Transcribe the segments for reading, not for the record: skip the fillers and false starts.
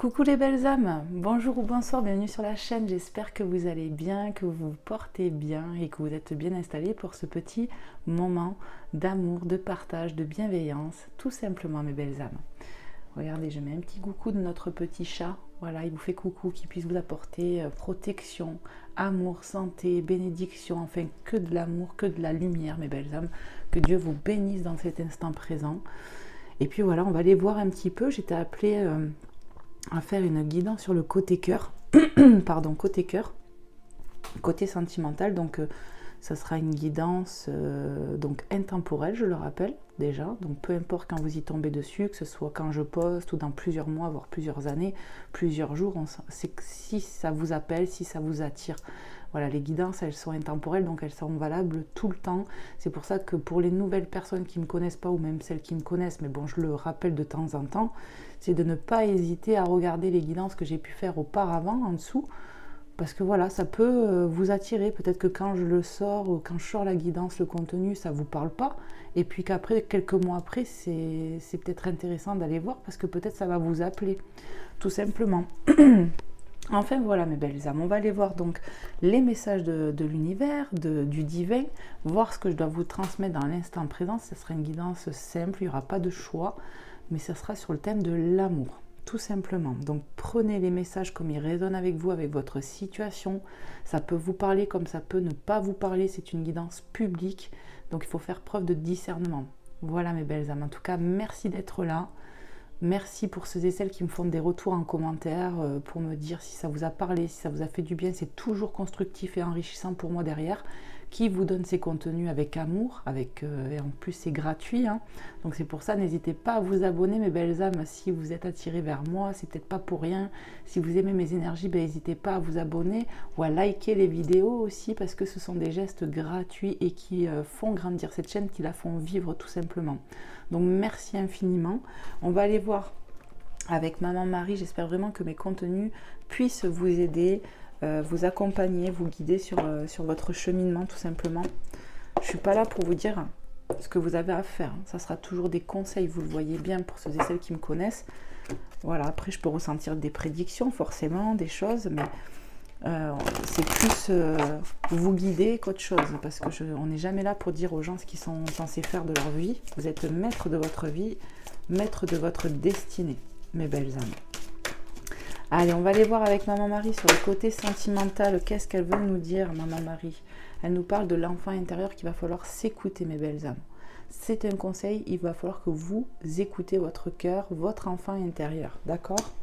Coucou les belles âmes, bonjour ou bonsoir, bienvenue sur la chaîne, j'espère que vous allez bien, que vous vous portez bien et que vous êtes bien installés pour ce petit moment d'amour, de partage, de bienveillance, tout simplement mes belles âmes. Regardez, je mets un petit coucou de notre petit chat, voilà, il vous fait coucou, qu'il puisse vous apporter protection, amour, santé, bénédiction, enfin que de l'amour, que de la lumière mes belles âmes, que Dieu vous bénisse dans cet instant présent. Et puis voilà, on va aller voir un petit peu, j'étais appelée à faire une guidance sur le côté cœur, pardon, côté cœur, côté sentimental, donc ça sera une guidance donc intemporelle, je le rappelle déjà, donc peu importe quand vous y tombez dessus, que ce soit quand je poste ou dans plusieurs mois, voire plusieurs années, plusieurs jours, c'est que si ça vous appelle, si ça vous attire. Voilà, les guidances, elles sont intemporelles, donc elles sont valables tout le temps. C'est pour ça que pour les nouvelles personnes qui ne me connaissent pas, ou même celles qui me connaissent, mais bon, je le rappelle de temps en temps, c'est de ne pas hésiter à regarder les guidances que j'ai pu faire auparavant, en dessous, parce que voilà, ça peut vous attirer. Peut-être que quand je le sors, ou quand je sors la guidance, le contenu, ça ne vous parle pas, et puis qu'après, quelques mois après, c'est peut-être intéressant d'aller voir, parce que peut-être ça va vous appeler, tout simplement. Enfin voilà mes belles âmes, on va aller voir donc les messages de l'univers, du divin, voir ce que je dois vous transmettre dans l'instant présent. Ce sera une guidance simple, il n'y aura pas de choix, mais ce sera sur le thème de l'amour, tout simplement. Donc prenez les messages comme ils résonnent avec vous, avec votre situation. Ça peut vous parler comme ça peut ne pas vous parler, c'est une guidance publique, donc il faut faire preuve de discernement. Voilà mes belles âmes, en tout cas merci d'être là. Merci pour ceux et celles qui me font des retours en commentaire pour me dire si ça vous a parlé, si ça vous a fait du bien. C'est toujours constructif et enrichissant pour moi derrière, qui vous donne ces contenus avec amour, et en plus c'est gratuit. Hein. Donc c'est pour ça, n'hésitez pas à vous abonner mes belles âmes si vous êtes attirés vers moi, c'est peut-être pas pour rien. Si vous aimez mes énergies, n'hésitez pas à vous abonner ou à liker les vidéos aussi, parce que ce sont des gestes gratuits et qui font grandir cette chaîne, qui la font vivre tout simplement. Donc merci infiniment. On va aller voir avec Maman Marie. J'espère vraiment que mes contenus puissent vous aider, vous accompagner, vous guider sur votre cheminement tout simplement. Je ne suis pas là pour vous dire ce que vous avez à faire. Ça sera toujours des conseils, vous le voyez bien pour ceux et celles qui me connaissent. Voilà, après je peux ressentir des prédictions forcément, des choses, mais c'est plus vous guider qu'autre chose, parce que on n'est jamais là pour dire aux gens ce qu'ils sont censés faire de leur vie. Vous êtes maître de votre vie, maître de votre destinée, mes belles âmes. Allez, on va aller voir avec Maman Marie sur le côté sentimental. Qu'est-ce qu'elle veut nous dire, Maman Marie? Elle nous parle de l'enfant intérieur qu'il va falloir s'écouter, mes belles âmes. C'est un conseil, il va falloir que vous écoutez votre cœur, votre enfant intérieur, d'accord?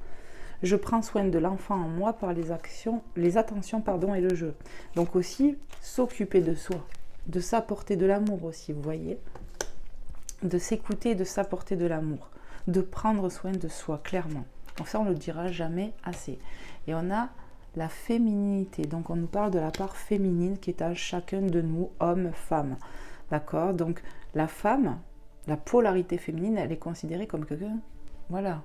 Je prends soin de l'enfant en moi par les attentions et le jeu. Donc aussi, s'occuper de soi, de s'apporter de l'amour aussi, vous voyez. De s'écouter, de s'apporter de l'amour. De prendre soin de soi, clairement. Donc ça, on ne le dira jamais assez. Et on a la féminité. Donc on nous parle de la part féminine qui est à chacun de nous, hommes, femmes. D'accord? Donc la femme, la polarité féminine, elle est considérée comme quelqu'un... Voilà,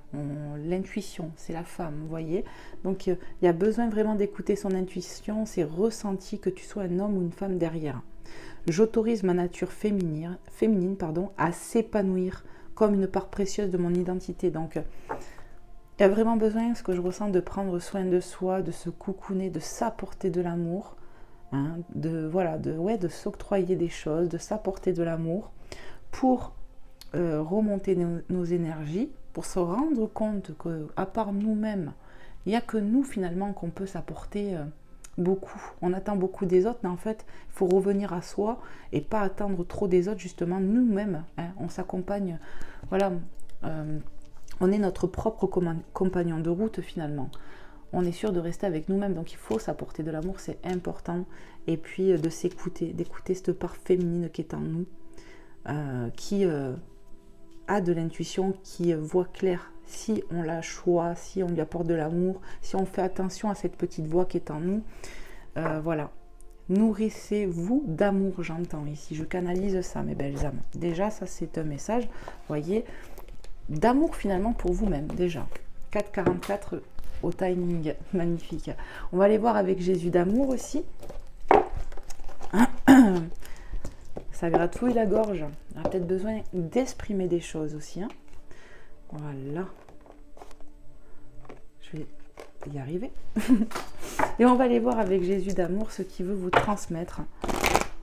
l'intuition, c'est la femme, vous voyez. Donc, il y a besoin vraiment d'écouter son intuition, ses ressentis, que tu sois un homme ou une femme derrière. J'autorise ma nature féminine, à s'épanouir comme une part précieuse de mon identité. Donc, il y a vraiment besoin, ce que je ressens, de prendre soin de soi, de se coucouner, de s'apporter de l'amour, hein, de s'octroyer des choses, de s'apporter de l'amour pour remonter nos énergies, pour se rendre compte qu'à part nous-mêmes, il n'y a que nous finalement qu'on peut s'apporter beaucoup. On attend beaucoup des autres, mais en fait, il faut revenir à soi et pas attendre trop des autres, justement, nous-mêmes. Hein, on s'accompagne, voilà, on est notre propre compagnon de route finalement. On est sûr de rester avec nous-mêmes, donc il faut s'apporter de l'amour, c'est important. Et puis de s'écouter, d'écouter cette part féminine qui est en nous, qui... a de l'intuition, qui voit clair si on la choisit, si on lui apporte de l'amour, si on fait attention à cette petite voix qui est en nous. Voilà. Nourrissez-vous d'amour, j'entends ici. Je canalise ça, mes belles âmes. Déjà, ça, c'est un message, vous voyez, d'amour finalement pour vous-même, déjà. 4,44 au timing magnifique. On va aller voir avec Jésus d'amour aussi. Ça gratouille la gorge. On a peut-être besoin d'exprimer des choses aussi. Hein. Voilà. Je vais y arriver. Et on va aller voir avec Jésus d'amour ce qu'il veut vous transmettre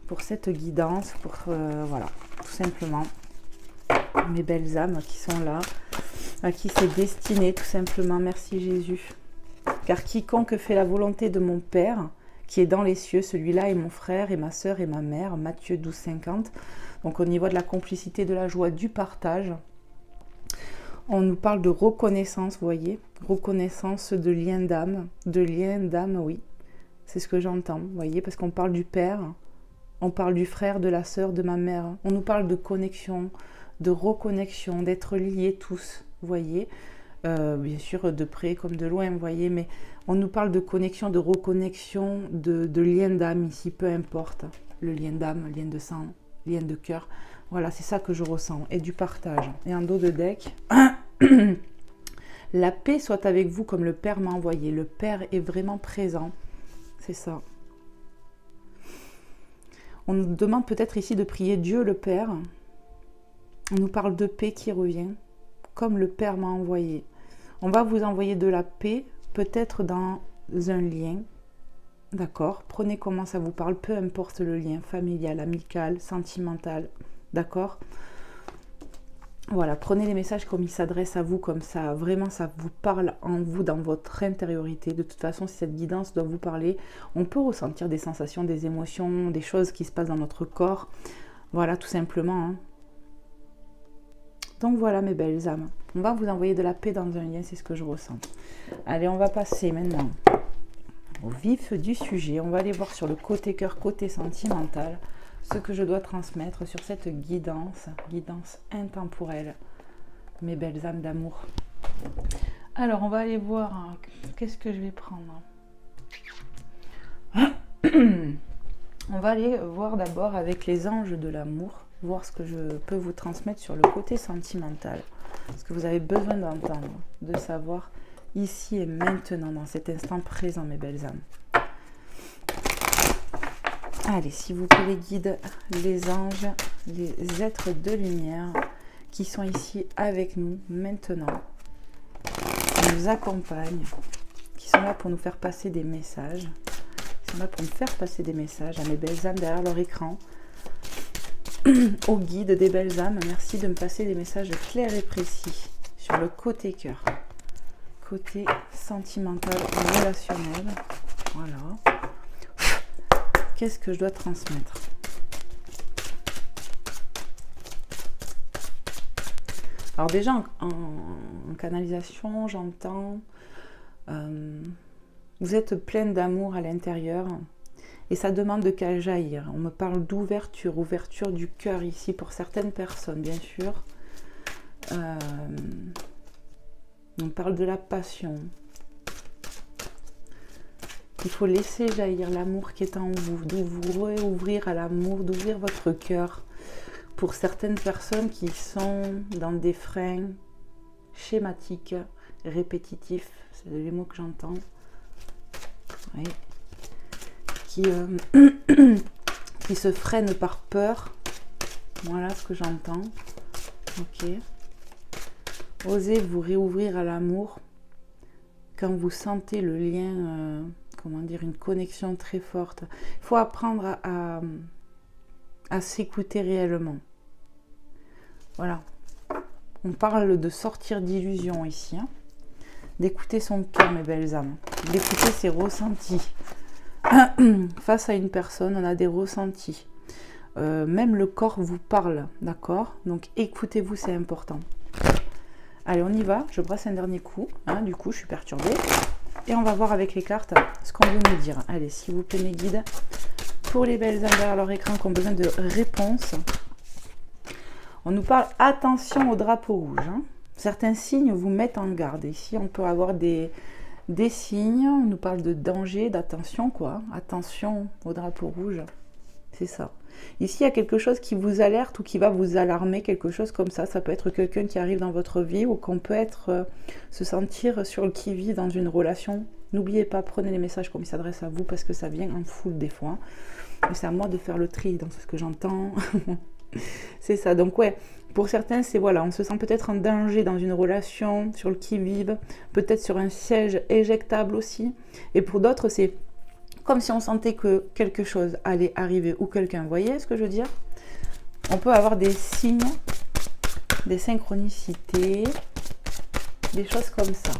pour cette guidance, pour voilà, tout simplement. Mes belles âmes qui sont là, à qui c'est destiné, tout simplement. Merci Jésus. Car quiconque fait la volonté de mon Père, qui est dans les cieux, celui-là est mon frère et ma sœur et ma mère. Matthieu 12, 50. Donc au niveau de la complicité, de la joie, du partage, on nous parle de reconnaissance, vous voyez, reconnaissance de lien d'âme, oui, c'est ce que j'entends, vous voyez, parce qu'on parle du Père, on parle du frère, de la sœur, de ma mère, on nous parle de connexion, de reconnexion, d'être liés tous, vous voyez, bien sûr de près comme de loin, vous voyez, mais on nous parle de connexion, de reconnexion, de lien d'âme ici, peu importe, le lien d'âme, lien de sang, lien de cœur. Voilà, c'est ça que je ressens. Et du partage. Et en dos de deck, la paix soit avec vous comme le Père m'a envoyé. Le Père est vraiment présent. C'est ça. On nous demande peut-être ici de prier Dieu le Père. On nous parle de paix qui revient, comme le Père m'a envoyé. On va vous envoyer de la paix, peut-être dans un lien. D'accord? Prenez comment ça vous parle, peu importe le lien, familial, amical, sentimental. D'accord? Voilà, prenez les messages comme ils s'adressent à vous, comme ça, vraiment, ça vous parle en vous, dans votre intériorité. De toute façon, si cette guidance doit vous parler, on peut ressentir des sensations, des émotions, des choses qui se passent dans notre corps. Voilà, tout simplement. Hein. Donc voilà, mes belles âmes. On va vous envoyer de la paix dans un lien, c'est ce que je ressens. Allez, on va passer maintenant au vif du sujet. On va aller voir sur le côté cœur, côté sentimental, ce que je dois transmettre sur cette guidance intemporelle, mes belles âmes d'amour. Alors, on va aller voir, hein, qu'est-ce que je vais prendre. On va aller voir d'abord avec les anges de l'amour, voir ce que je peux vous transmettre sur le côté sentimental, ce que vous avez besoin d'entendre, de savoir ici et maintenant, dans cet instant présent, mes belles âmes. Allez, s'il vous plaît, les guides, les anges, les êtres de lumière qui sont ici avec nous maintenant, qui nous accompagnent, qui sont là pour nous faire passer des messages, qui sont là pour me faire passer des messages à mes belles âmes derrière leur écran, aux guides des belles âmes, merci de me passer des messages clairs et précis sur le côté cœur, côté sentimental, relationnel, voilà. Qu'est-ce que je dois transmettre? Alors déjà, en canalisation, j'entends, vous êtes pleine d'amour à l'intérieur et ça demande de qu'à jaillir. On me parle d'ouverture, ouverture du cœur ici pour certaines personnes, bien sûr. On parle de la passion. Il faut laisser jaillir l'amour qui est en vous, de vous réouvrir à l'amour, d'ouvrir votre cœur. Pour certaines personnes qui sont dans des freins schématiques, répétitifs, c'est les mots que j'entends, oui. Qui se freinent par peur, voilà ce que j'entends. Ok. Osez vous réouvrir à l'amour quand vous sentez le lien... comment dire, une connexion très forte. Il faut apprendre à s'écouter réellement. Voilà. On parle de sortir d'illusion ici. Hein. D'écouter son cœur, mes belles âmes. D'écouter ses ressentis. Face à une personne, on a des ressentis. Même le corps vous parle, d'accord? Donc écoutez-vous, c'est important. Allez, on y va. Je brasse un dernier coup. Hein, du coup, je suis perturbée. Et on va voir avec les cartes ce qu'on veut nous dire. Allez, s'il vous plaît, mes guides, pour les belles âmes derrière leur écran qui ont besoin de réponses, on nous parle attention au drapeau rouge. Hein. Certains signes vous mettent en garde. Ici, on peut avoir des signes. On nous parle de danger, d'attention, quoi. Attention au drapeau rouge. C'est ça. Ici, il y a quelque chose qui vous alerte ou qui va vous alarmer, quelque chose comme ça. Ça peut être quelqu'un qui arrive dans votre vie ou qu'on peut être se sentir sur le qui-vive dans une relation. N'oubliez pas, prenez les messages comme ils s'adressent à vous parce que ça vient en foule des fois. Et c'est à moi de faire le tri dans ce que j'entends. C'est ça, donc ouais, pour certains, c'est voilà, on se sent peut-être en danger dans une relation, sur le qui-vive, peut-être sur un siège éjectable aussi. Et pour d'autres, c'est comme si on sentait que quelque chose allait arriver ou quelqu'un, vous voyez ce que je veux dire? On peut avoir des signes, des synchronicités, des choses comme ça.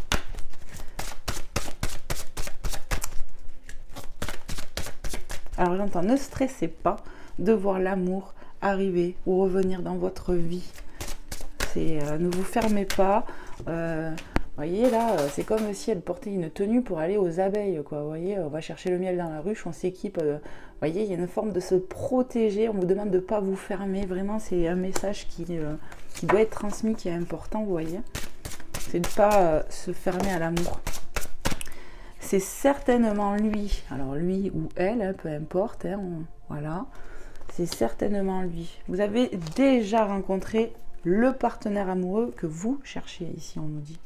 Alors j'entends, ne stressez pas de voir l'amour arriver ou revenir dans votre vie. Ne vous fermez pas. Voyez là, c'est comme si elle portait une tenue pour aller aux abeilles, quoi. Vous voyez, on va chercher le miel dans la ruche, on s'équipe. Voyez, il y a une forme de se protéger. On vous demande de ne pas vous fermer. Vraiment, c'est un message qui doit être transmis, qui est important, vous voyez. C'est de ne pas se fermer à l'amour. C'est certainement lui, alors lui ou elle, hein, peu importe, hein, voilà, c'est certainement lui. Vous avez déjà rencontré le partenaire amoureux que vous cherchez ici, on nous dit.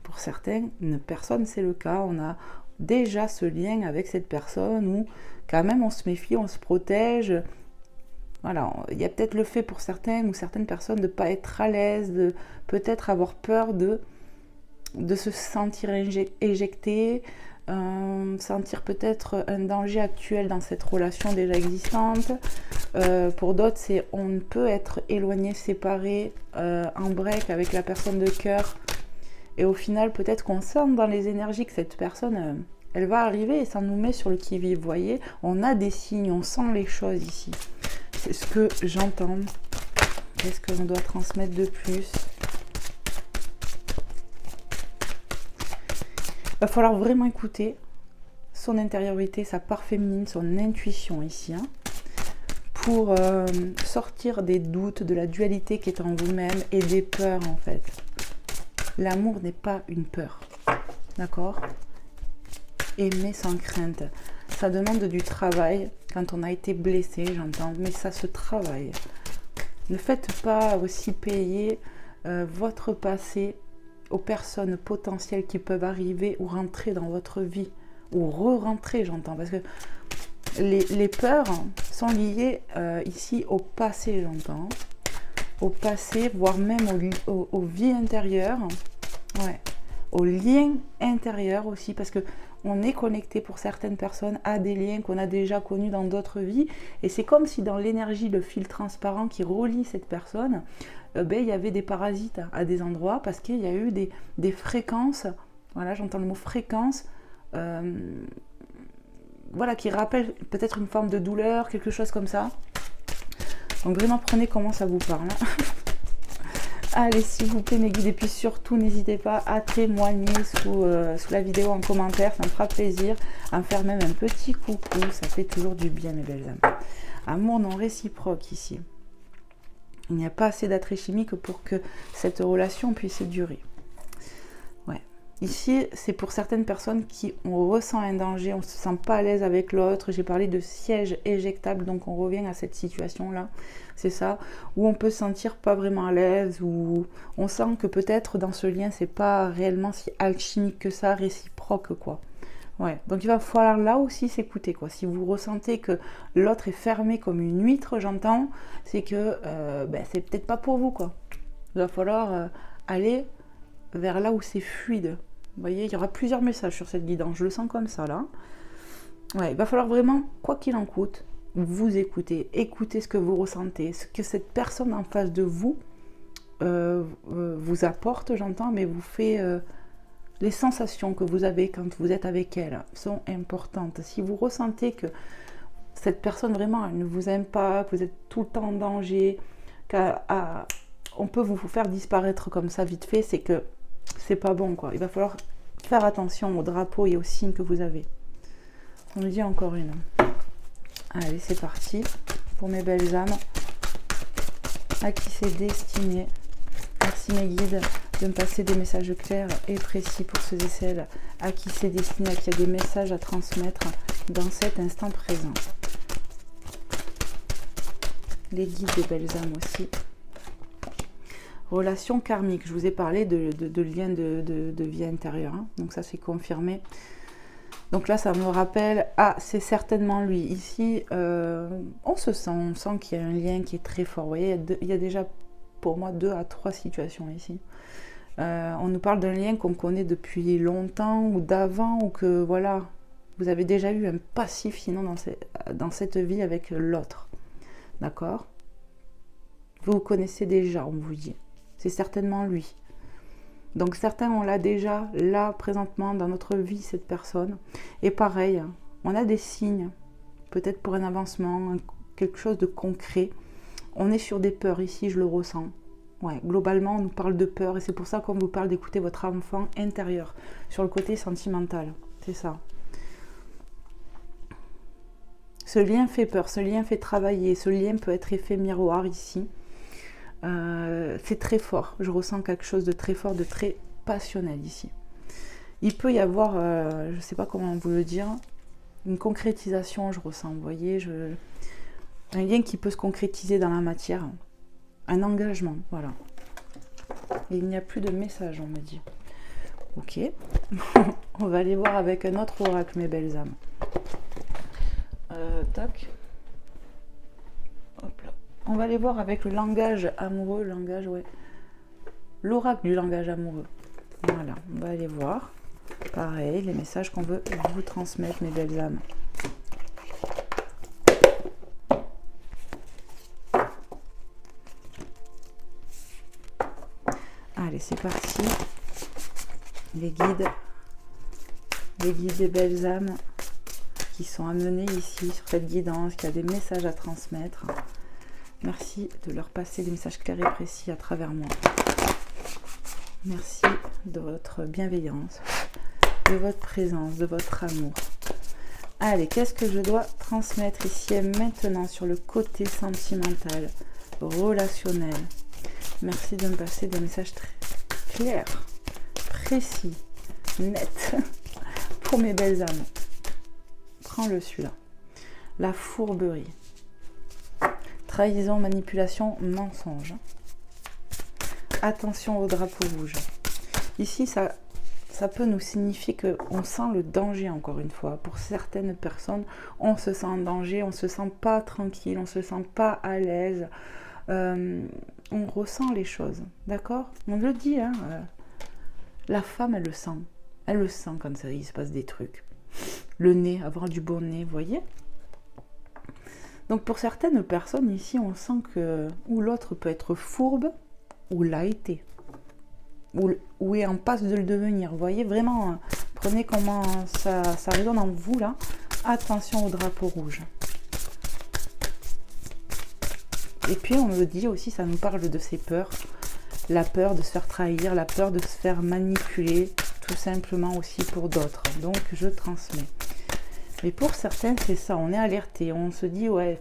Pour certaines personnes, c'est le cas, on a déjà ce lien avec cette personne où quand même on se méfie, on se protège. Voilà, il y a peut-être le fait pour certaines ou certaines personnes de ne pas être à l'aise, de peut-être avoir peur de se sentir éjecté, sentir peut-être un danger actuel dans cette relation déjà existante. Pour d'autres, c'est on peut être éloigné, séparé, en break avec la personne de cœur. Et au final, peut-être qu'on sent dans les énergies que cette personne, elle va arriver et ça nous met sur le qui-vive. Vous voyez, on a des signes, on sent les choses ici. C'est ce que j'entends. Qu'est-ce que l'on doit transmettre de plus ? Il va falloir vraiment écouter son intériorité, sa part féminine, son intuition ici, hein, pour sortir des doutes, de la dualité qui est en vous-même et des peurs en fait. L'amour n'est pas une peur, d'accord ? Aimer sans crainte. Ça demande du travail quand on a été blessé, j'entends, mais ça se travaille. Ne faites pas aussi payer votre passé aux personnes potentielles qui peuvent arriver ou rentrer dans votre vie, ou re-rentrer, j'entends, parce que les peurs sont liées ici au passé, j'entends, au passé, voire même aux vies intérieures, ouais, aux liens intérieurs aussi, parce que on est connecté pour certaines personnes à des liens qu'on a déjà connus dans d'autres vies, et c'est comme si dans l'énergie, le fil transparent qui relie cette personne, il y avait des parasites à des endroits, parce qu'il y a eu des fréquences, voilà, j'entends le mot fréquence, voilà, qui rappellent peut-être une forme de douleur, quelque chose comme ça. Donc vraiment prenez comment ça vous parle. Allez, s'il vous plaît, mes guides, et puis surtout, n'hésitez pas à témoigner sous la vidéo en commentaire, ça me fera plaisir, à me faire même un petit coucou, ça fait toujours du bien, mes belles âmes. Amour non réciproque ici. Il n'y a pas assez d'attrait chimique pour que cette relation puisse durer. Ouais. Ici, c'est pour certaines personnes qui on ressent un danger, on ne se sent pas à l'aise avec l'autre. J'ai parlé de siège éjectable, donc on revient à cette situation-là. C'est ça, où on peut se sentir pas vraiment à l'aise, où on sent que peut-être dans ce lien, c'est pas réellement si alchimique que ça, réciproque, quoi. Ouais, donc il va falloir là aussi s'écouter, quoi. Si vous ressentez que l'autre est fermé comme une huître, j'entends, c'est que c'est peut-être pas pour vous, quoi. Il va falloir aller vers là où c'est fluide. Vous voyez, il y aura plusieurs messages sur cette guidance, je le sens comme ça, là. Ouais, il va falloir vraiment, quoi qu'il en coûte, vous écoutez ce que vous ressentez, ce que cette personne en face de vous vous apporte, j'entends, mais vous fait... les sensations que vous avez quand vous êtes avec elle sont importantes. Si vous ressentez que cette personne vraiment elle ne vous aime pas, que vous êtes tout le temps en danger, qu'on peut vous faire disparaître comme ça vite fait, c'est que c'est pas bon, quoi. Il va falloir faire attention aux drapeaux et aux signes que vous avez. On me dit encore une. Allez, c'est parti pour mes belles âmes. À qui c'est destiné. Merci mes guides de me passer des messages clairs et précis pour ceux et celles à qui c'est destiné, à qui il y a des messages à transmettre dans cet instant présent. Les guides des belles âmes aussi. Relation karmique, je vous ai parlé de liens de vie intérieure, hein. Donc ça c'est confirmé. Donc là, ça me rappelle, ah, c'est certainement lui. Ici, on sent qu'il y a un lien qui est très fort. Vous voyez, il y a déjà pour moi 2 à 3 situations ici. On nous parle d'un lien qu'on connaît depuis longtemps ou d'avant, ou que voilà, vous avez déjà eu un passif sinon dans cette vie avec l'autre. D'accord? Vous vous connaissez déjà, on vous dit. C'est certainement lui. Donc certains, on l'a déjà là, présentement, dans notre vie, cette personne. Et pareil, on a des signes, peut-être pour un avancement, quelque chose de concret. On est sur des peurs ici, je le ressens. Ouais, globalement, on nous parle de peur et c'est pour ça qu'on vous parle d'écouter votre enfant intérieur, sur le côté sentimental. C'est ça. Ce lien fait peur, ce lien fait travailler, ce lien peut être effet miroir ici. C'est très fort, je ressens quelque chose de très fort, de très passionnel ici. Il peut y avoir, je ne sais pas comment vous le dire, une concrétisation, je ressens, vous voyez, un lien qui peut se concrétiser dans la matière, un engagement, voilà. Et il n'y a plus de message, on me dit. Ok, on va aller voir avec un autre oracle, mes belles âmes. Tac. Hop là. On va aller voir avec le langage amoureux, l'oracle du langage amoureux. Voilà, on va aller voir. Pareil, les messages qu'on veut vous transmettre, mes belles âmes. Allez, c'est parti. Les guides des belles âmes qui sont amenés ici sur cette guidance, qui a des messages à transmettre. Merci de leur passer des messages clairs et précis à travers moi. Merci de votre bienveillance, de votre présence, de votre amour. Allez, qu'est-ce que je dois transmettre ici et maintenant sur le côté sentimental, relationnel? Merci de me passer des messages très clairs, précis, nets pour mes belles âmes. Prends-le celui-là. La fourberie. Trahison, manipulation, mensonge. Attention au drapeau rouge. Ici, ça peut nous signifier qu'on sent le danger, encore une fois. Pour certaines personnes, on se sent en danger, on ne se sent pas tranquille, on ne se sent pas à l'aise. On ressent les choses, d'accord? On le dit, hein. La femme, elle le sent. Elle le sent quand il se passe des trucs. Le nez, avoir du bon nez, vous voyez? Donc pour certaines personnes ici, on sent que ou l'autre peut être fourbe, ou l'a été, ou est en passe de le devenir. Vous voyez, vraiment, prenez comment ça résonne en vous là. Attention au drapeau rouge. Et puis on me dit aussi, ça nous parle de ces peurs. La peur de se faire trahir, la peur de se faire manipuler, tout simplement aussi pour d'autres. Donc je transmets. Mais pour certains, c'est ça, on est alerté, on se dit, ouais,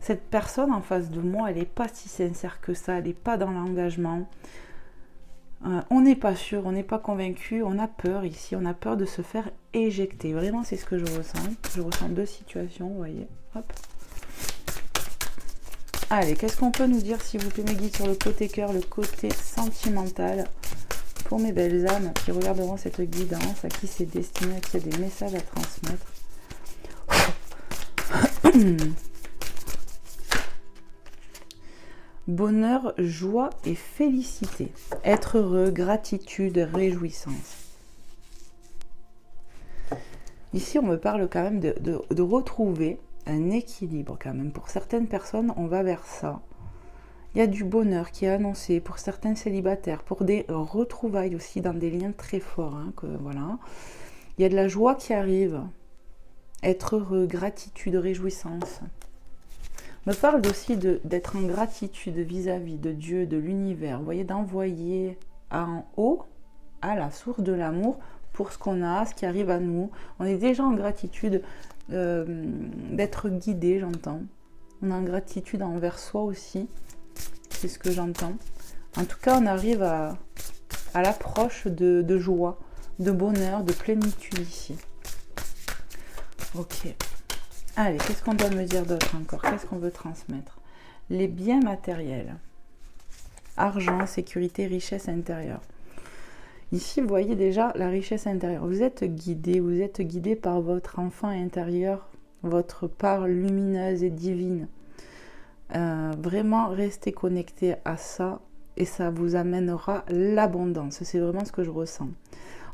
cette personne en face de moi, elle n'est pas si sincère que ça, elle n'est pas dans l'engagement. On n'est pas sûr, on n'est pas convaincu, on a peur ici, on a peur de se faire éjecter. Vraiment, c'est ce que je ressens. Je ressens 2 situations, vous voyez. Hop. Allez, qu'est-ce qu'on peut nous dire, s'il vous plaît, mes guides, sur le côté cœur, le côté sentimental, pour mes belles âmes qui regarderont cette guidance, à qui c'est destiné, à qui il y a des messages à transmettre. Bonheur, joie et félicité. Être heureux, gratitude, réjouissance. Ici, on me parle quand même de retrouver un équilibre quand même. Pour certaines personnes, on va vers ça. Il y a du bonheur qui est annoncé pour certains célibataires, pour des retrouvailles aussi dans des liens très forts. Hein, voilà. Il y a de la joie qui arrive. Être heureux, gratitude, réjouissance. Me parle aussi d'être en gratitude vis-à-vis de Dieu, de l'univers. Vous voyez, d'envoyer en haut, à la source de l'amour, pour ce qu'on a, ce qui arrive à nous. On est déjà en gratitude d'être guidé, j'entends. On est en gratitude envers soi aussi. C'est ce que j'entends. En tout cas, on arrive à l'approche de joie, de bonheur, de plénitude ici. Ok. Allez, qu'est-ce qu'on doit me dire d'autre encore? Qu'est-ce qu'on veut transmettre? Les biens matériels. Argent, sécurité, richesse intérieure. Ici, vous voyez déjà la richesse intérieure. Vous êtes guidé par votre enfant intérieur, votre part lumineuse et divine. Vraiment, restez connecté à ça et ça vous amènera l'abondance. C'est vraiment ce que je ressens.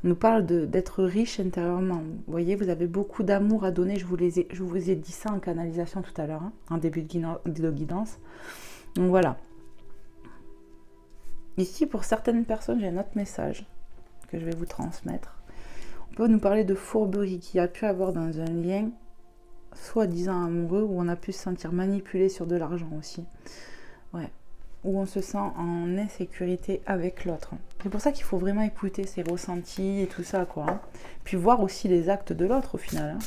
On nous parle d'être riche intérieurement. Vous voyez, vous avez beaucoup d'amour à donner. Je vous ai dit ça en canalisation tout à l'heure, hein, en début de guidance. Donc voilà. Ici, pour certaines personnes, j'ai un autre message que je vais vous transmettre. On peut nous parler de fourberie qu'il y a pu avoir dans un lien soi-disant amoureux où on a pu se sentir manipulé sur de l'argent aussi. Ouais. Où on se sent en insécurité avec l'autre. C'est pour ça qu'il faut vraiment écouter ses ressentis et tout ça, quoi. Hein. Puis voir aussi les actes de l'autre au final. Hein.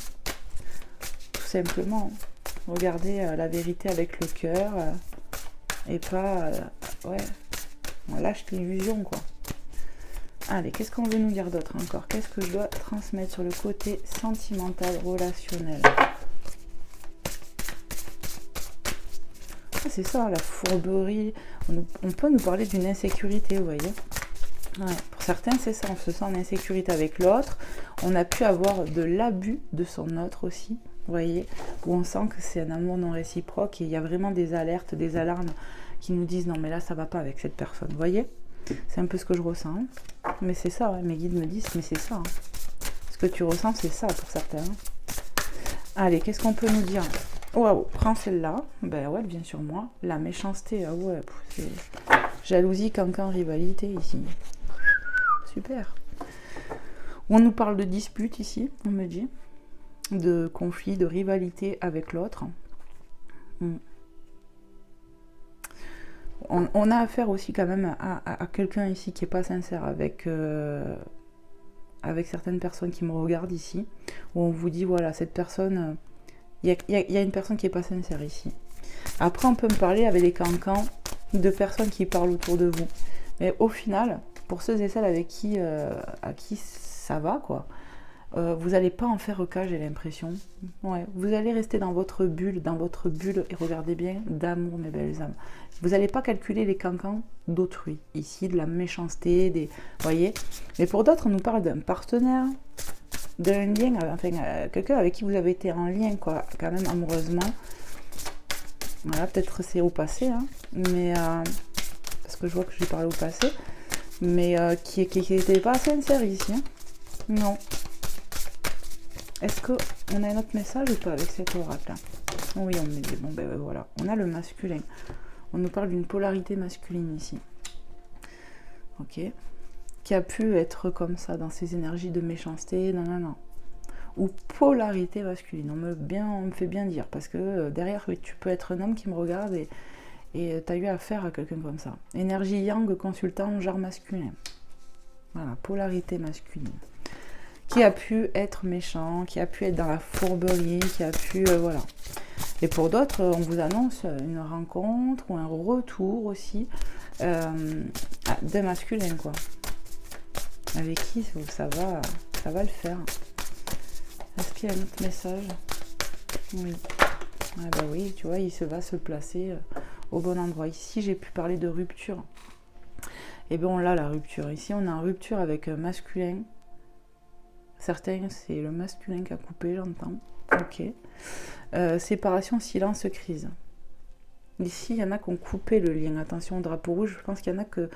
Tout simplement. Regarder la vérité avec le cœur et pas... ouais, on lâche l'illusion, quoi. Allez, qu'est-ce qu'on veut nous dire d'autre encore? Qu'est-ce que je dois transmettre sur le côté sentimental, relationnel? C'est ça, la fourberie. On peut nous parler d'une insécurité, vous voyez. Ouais, pour certains, c'est ça. On se sent en insécurité avec l'autre. On a pu avoir de l'abus de son autre aussi, vous voyez, où on sent que c'est un amour non réciproque et il y a vraiment des alertes, des alarmes qui nous disent non, mais là, ça va pas avec cette personne, vous voyez. C'est un peu ce que je ressens. Hein. Mais c'est ça, ouais. Mes guides me disent, mais c'est ça. Hein. Ce que tu ressens, c'est ça pour certains. Hein. Allez, qu'est-ce qu'on peut nous dire? Waouh, prends celle-là. Ben ouais, elle vient sur moi. La méchanceté, ah ouais, c'est jalousie, cancan, rivalité ici. Super. On nous parle de dispute ici, on me dit. De conflit, de rivalité avec l'autre. On a affaire aussi quand même à quelqu'un ici qui n'est pas sincère avec certaines personnes qui me regardent ici. Où on vous dit, voilà, cette personne... Il y a une personne qui n'est pas sincère ici. Après, on peut me parler avec des cancans de personnes qui parlent autour de vous. Mais au final, pour ceux et celles avec à qui ça va, quoi, vous n'allez pas en faire cas, j'ai l'impression. Ouais, vous allez rester dans votre bulle, et regardez bien, d'amour, mes belles âmes. Vous n'allez pas calculer les cancans d'autrui, ici, de la méchanceté, voyez. Mais pour d'autres, on nous parle d'un partenaire, d'un lien, enfin, quelqu'un avec qui vous avez été en lien, quoi, quand même amoureusement. Voilà, peut-être c'est au passé, hein, mais parce que je vois que j'ai parlé au passé, mais qui n'était pas sincère ici. Hein. Non. Est-ce qu'on a un autre message ou pas avec cet oracle? Oui, on me dit, bon ben voilà, on a le masculin. On nous parle d'une polarité masculine ici. Ok. Qui a pu être comme ça dans ses énergies de méchanceté, non. Ou polarité masculine, on me fait bien dire, parce que derrière, tu peux être un homme qui me regarde et tu as eu affaire à quelqu'un comme ça. Énergie yang, consultant, genre masculin. Voilà, polarité masculine. Qui a pu être méchant, qui a pu être dans la fourberie, qui a pu... voilà. Et pour d'autres, on vous annonce une rencontre ou un retour aussi de masculin, quoi. Avec qui ça va le faire. Est-ce qu'il y a un autre message? Oui. Ah bah oui, tu vois, va se placer au bon endroit. Ici, j'ai pu parler de rupture. Et bien, on a la rupture. Ici, on a une rupture avec un masculin. Certains, c'est le masculin qui a coupé, j'entends. Ok. Séparation, silence, crise. Ici, il y en a qui ont coupé le lien. Attention au drapeau rouge. Je pense qu'il y en a que...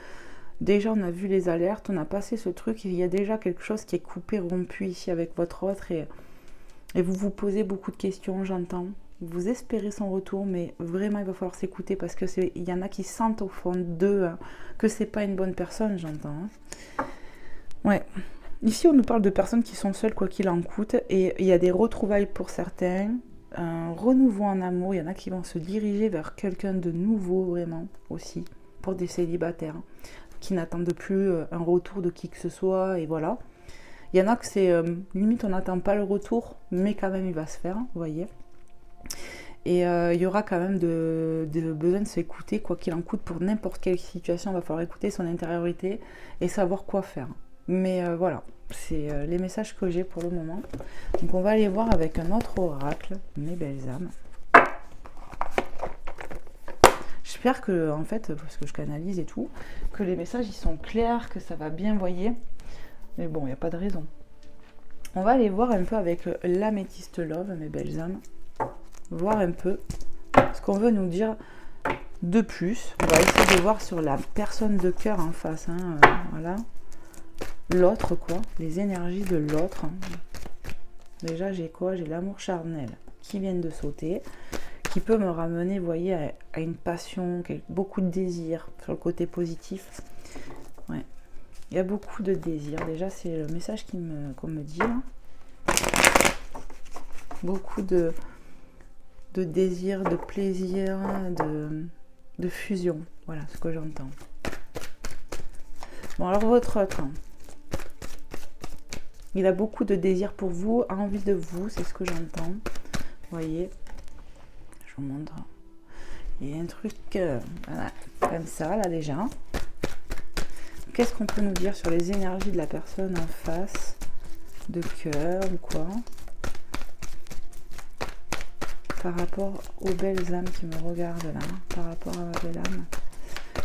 Déjà, on a vu les alertes, on a passé ce truc, il y a déjà quelque chose qui est coupé, rompu ici avec votre autre et vous vous posez beaucoup de questions, j'entends. Vous espérez son retour, mais vraiment, il va falloir s'écouter parce que il y en a qui sentent au fond d'eux que c'est pas une bonne personne, j'entends. Hein. Ouais. Ici, on nous parle de personnes qui sont seules, quoi qu'il en coûte, et il y a des retrouvailles pour certains, un renouveau en amour, il y en a qui vont se diriger vers quelqu'un de nouveau, vraiment, aussi, pour des célibataires. Qui n'attendent plus un retour de qui que ce soit, et voilà. Il y en a que c'est, limite on n'attend pas le retour, mais quand même il va se faire, vous voyez. Et il y aura quand même de besoin de s'écouter, quoi qu'il en coûte, pour n'importe quelle situation, il va falloir écouter son intériorité et savoir quoi faire. Mais voilà, c'est les messages que j'ai pour le moment. Donc on va aller voir avec un autre oracle, mes belles âmes. J'espère que, en fait, parce que je canalise et tout, que les messages ils sont clairs, que ça va bien, voyez. Mais bon, il n'y a pas de raison. On va aller voir un peu avec l'améthyste love, mes belles âmes. Voir un peu ce qu'on veut nous dire de plus. On va essayer de voir sur la personne de cœur en face. Hein, voilà. L'autre, quoi. Les énergies de l'autre. Déjà, j'ai quoi? J'ai l'amour charnel qui vient de sauter, qui peut me ramener, vous voyez, à une passion, beaucoup de désir sur le côté positif. Ouais. Il y a beaucoup de désir. Déjà, c'est le message qu'on me dit là. Beaucoup de désir, de plaisir, de fusion. Voilà ce que j'entends. Bon, alors votre autre, il a beaucoup de désir pour vous, a envie de vous, c'est ce que j'entends. Vous voyez, je vous montre. Il y a un truc voilà, comme ça, là déjà. Qu'est-ce qu'on peut nous dire sur les énergies de la personne en face, de cœur ou quoi, par rapport aux belles âmes qui me regardent là, par rapport à ma belle âme.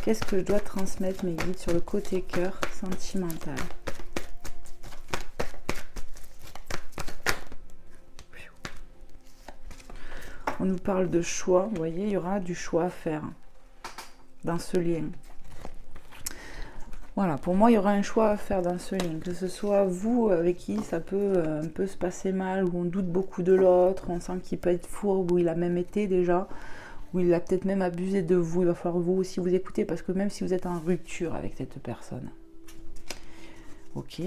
Qu'est-ce que je dois transmettre, mes guides, sur le côté cœur sentimental? On nous parle de choix, vous voyez, il y aura du choix à faire dans ce lien. Voilà, pour moi, il y aura un choix à faire dans ce lien. Que ce soit vous avec qui ça peut un peu se passer mal, où on doute beaucoup de l'autre, on sent qu'il peut être fourbe, où il a même été déjà, où il a peut-être même abusé de vous. Il va falloir vous aussi vous écouter, parce que même si vous êtes en rupture avec cette personne, ok,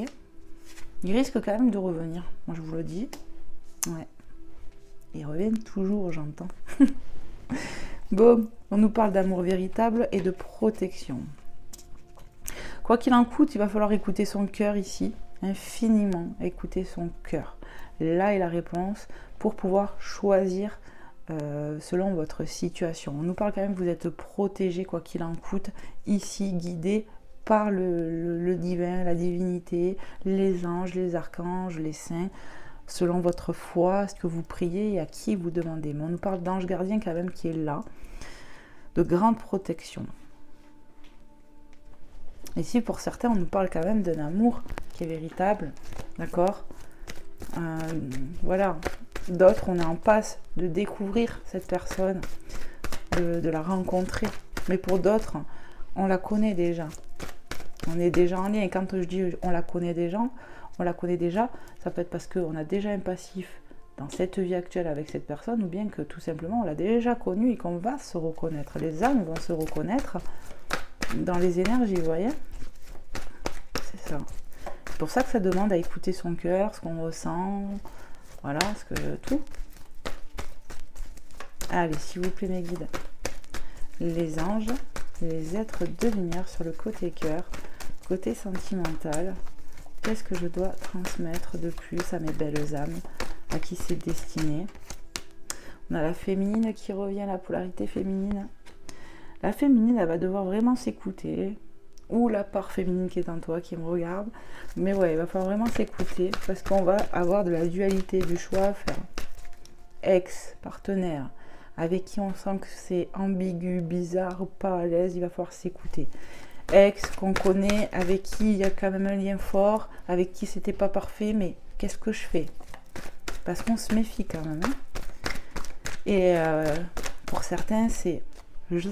il risque quand même de revenir, moi je vous le dis. Ouais. Ils reviennent toujours, j'entends. Bon, on nous parle d'amour véritable et de protection. Quoi qu'il en coûte, il va falloir écouter son cœur ici, infiniment écouter son cœur. Là est la réponse pour pouvoir choisir selon votre situation. On nous parle quand même que vous êtes protégé, quoi qu'il en coûte, ici, guidé par le divin, la divinité, les anges, les archanges, les saints, selon votre foi, ce que vous priez et à qui vous demandez. Mais on nous parle d'ange gardien quand même qui est là, de grande protection. Ici, pour certains, on nous parle quand même d'un amour qui est véritable, d'accord, voilà. D'autres, on est en passe de découvrir cette personne, de la rencontrer. Mais pour d'autres, on la connaît déjà. On est déjà en lien. Et quand je dis on la connaît déjà, ça peut être parce qu'on a déjà un passif dans cette vie actuelle avec cette personne, ou bien que tout simplement on l'a déjà connue et qu'on va se reconnaître. Les âmes vont se reconnaître dans les énergies, vous voyez? C'est ça. C'est pour ça que ça demande à écouter son cœur, ce qu'on ressent, voilà, tout. Allez, s'il vous plaît, mes guides. Les anges, les êtres de lumière sur le côté cœur, côté sentimental. Qu'est-ce que je dois transmettre de plus à mes belles âmes, à qui c'est destiné? On a la féminine qui revient, la polarité féminine. La féminine, elle va devoir vraiment s'écouter, ou la part féminine qui est en toi, qui me regarde. Mais ouais, il va falloir vraiment s'écouter, parce qu'on va avoir de la dualité, du choix à faire. Ex, partenaire, avec qui on sent que c'est ambigu, bizarre, pas à l'aise, il va falloir s'écouter. Ex qu'on connaît, avec qui il y a quand même un lien fort, avec qui c'était pas parfait, mais qu'est-ce que je fais? Parce qu'on se méfie quand même. Hein. Et pour certains, c'est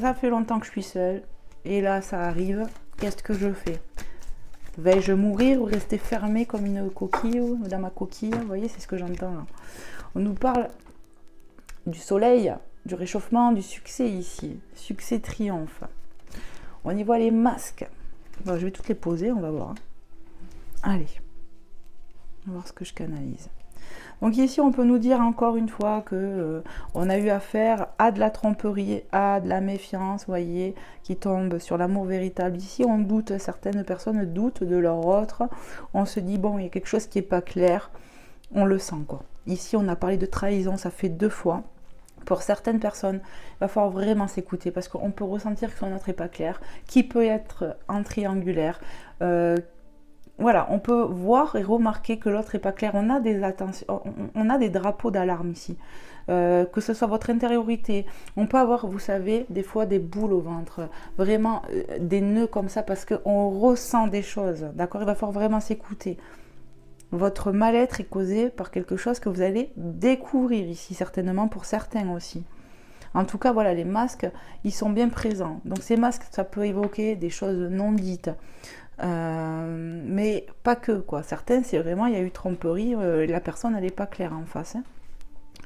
ça fait longtemps que je suis seule, et là ça arrive, qu'est-ce que je fais? Vais-je mourir ou rester fermée comme une coquille ou dans ma coquille? Vous voyez, c'est ce que j'entends là. On nous parle du soleil, du réchauffement, du succès ici. Succès triomphe. On y voit les masques. Bon, je vais toutes les poser, on va voir. Allez. On va voir ce que je canalise. Donc ici, on peut nous dire encore une fois que on a eu affaire à de la tromperie, à de la méfiance, vous voyez, qui tombe sur l'amour véritable. Ici, on doute, certaines personnes doutent de leur autre. On se dit, bon, il y a quelque chose qui n'est pas clair. On le sent, quoi. Ici, on a parlé de trahison, ça fait 2 fois. Pour certaines personnes, il va falloir vraiment s'écouter parce qu'on peut ressentir que son autre n'est pas clair, qui peut être en triangulaire, voilà, on peut voir et remarquer que l'autre n'est pas clair. On a on a des drapeaux d'alarme ici. Que ce soit votre intériorité. On peut avoir, vous savez, des fois des boules au ventre, vraiment des nœuds comme ça parce qu'on ressent des choses, d'accord? Il va falloir vraiment s'écouter. Votre mal-être est causé par quelque chose que vous allez découvrir ici, certainement pour certains aussi. En tout cas, voilà, les masques, ils sont bien présents. Donc ces masques, ça peut évoquer des choses non dites. Mais pas que, quoi. Certains, c'est vraiment, il y a eu tromperie, la personne, elle n'est pas claire en face. Hein.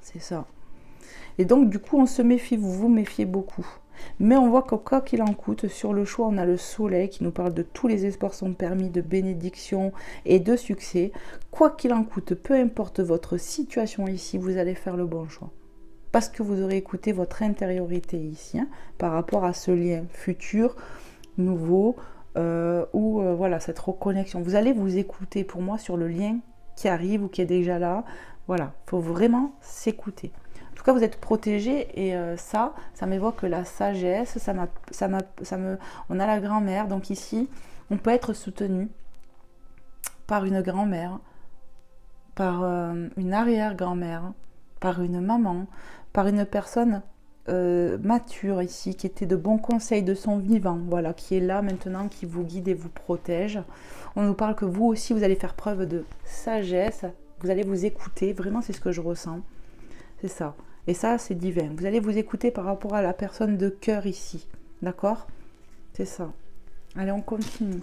C'est ça. Et donc, du coup, on se méfie, vous vous méfiez beaucoup. Mais on voit que quoi qu'il en coûte, sur le choix, on a le soleil qui nous parle de tous les espoirs sont permis, de bénédiction et de succès. Quoi qu'il en coûte, peu importe votre situation ici, vous allez faire le bon choix. Parce que vous aurez écouté votre intériorité ici, hein, par rapport à ce lien futur, nouveau, ou voilà, cette reconnexion. Vous allez vous écouter pour moi sur le lien qui arrive ou qui est déjà là. Voilà, il faut vraiment s'écouter. En tout cas, vous êtes protégé et ça m'évoque la sagesse, on a la grand-mère, donc ici, on peut être soutenu par une grand-mère, par une arrière-grand-mère, par une maman, par une personne mature ici, qui était de bons conseils de son vivant, voilà, qui est là maintenant, qui vous guide et vous protège. On nous parle que vous aussi, vous allez faire preuve de sagesse, vous allez vous écouter, vraiment c'est ce que je ressens, c'est ça. Et ça, c'est divin. Vous allez vous écouter par rapport à la personne de cœur ici. D'accord? C'est ça. Allez, on continue.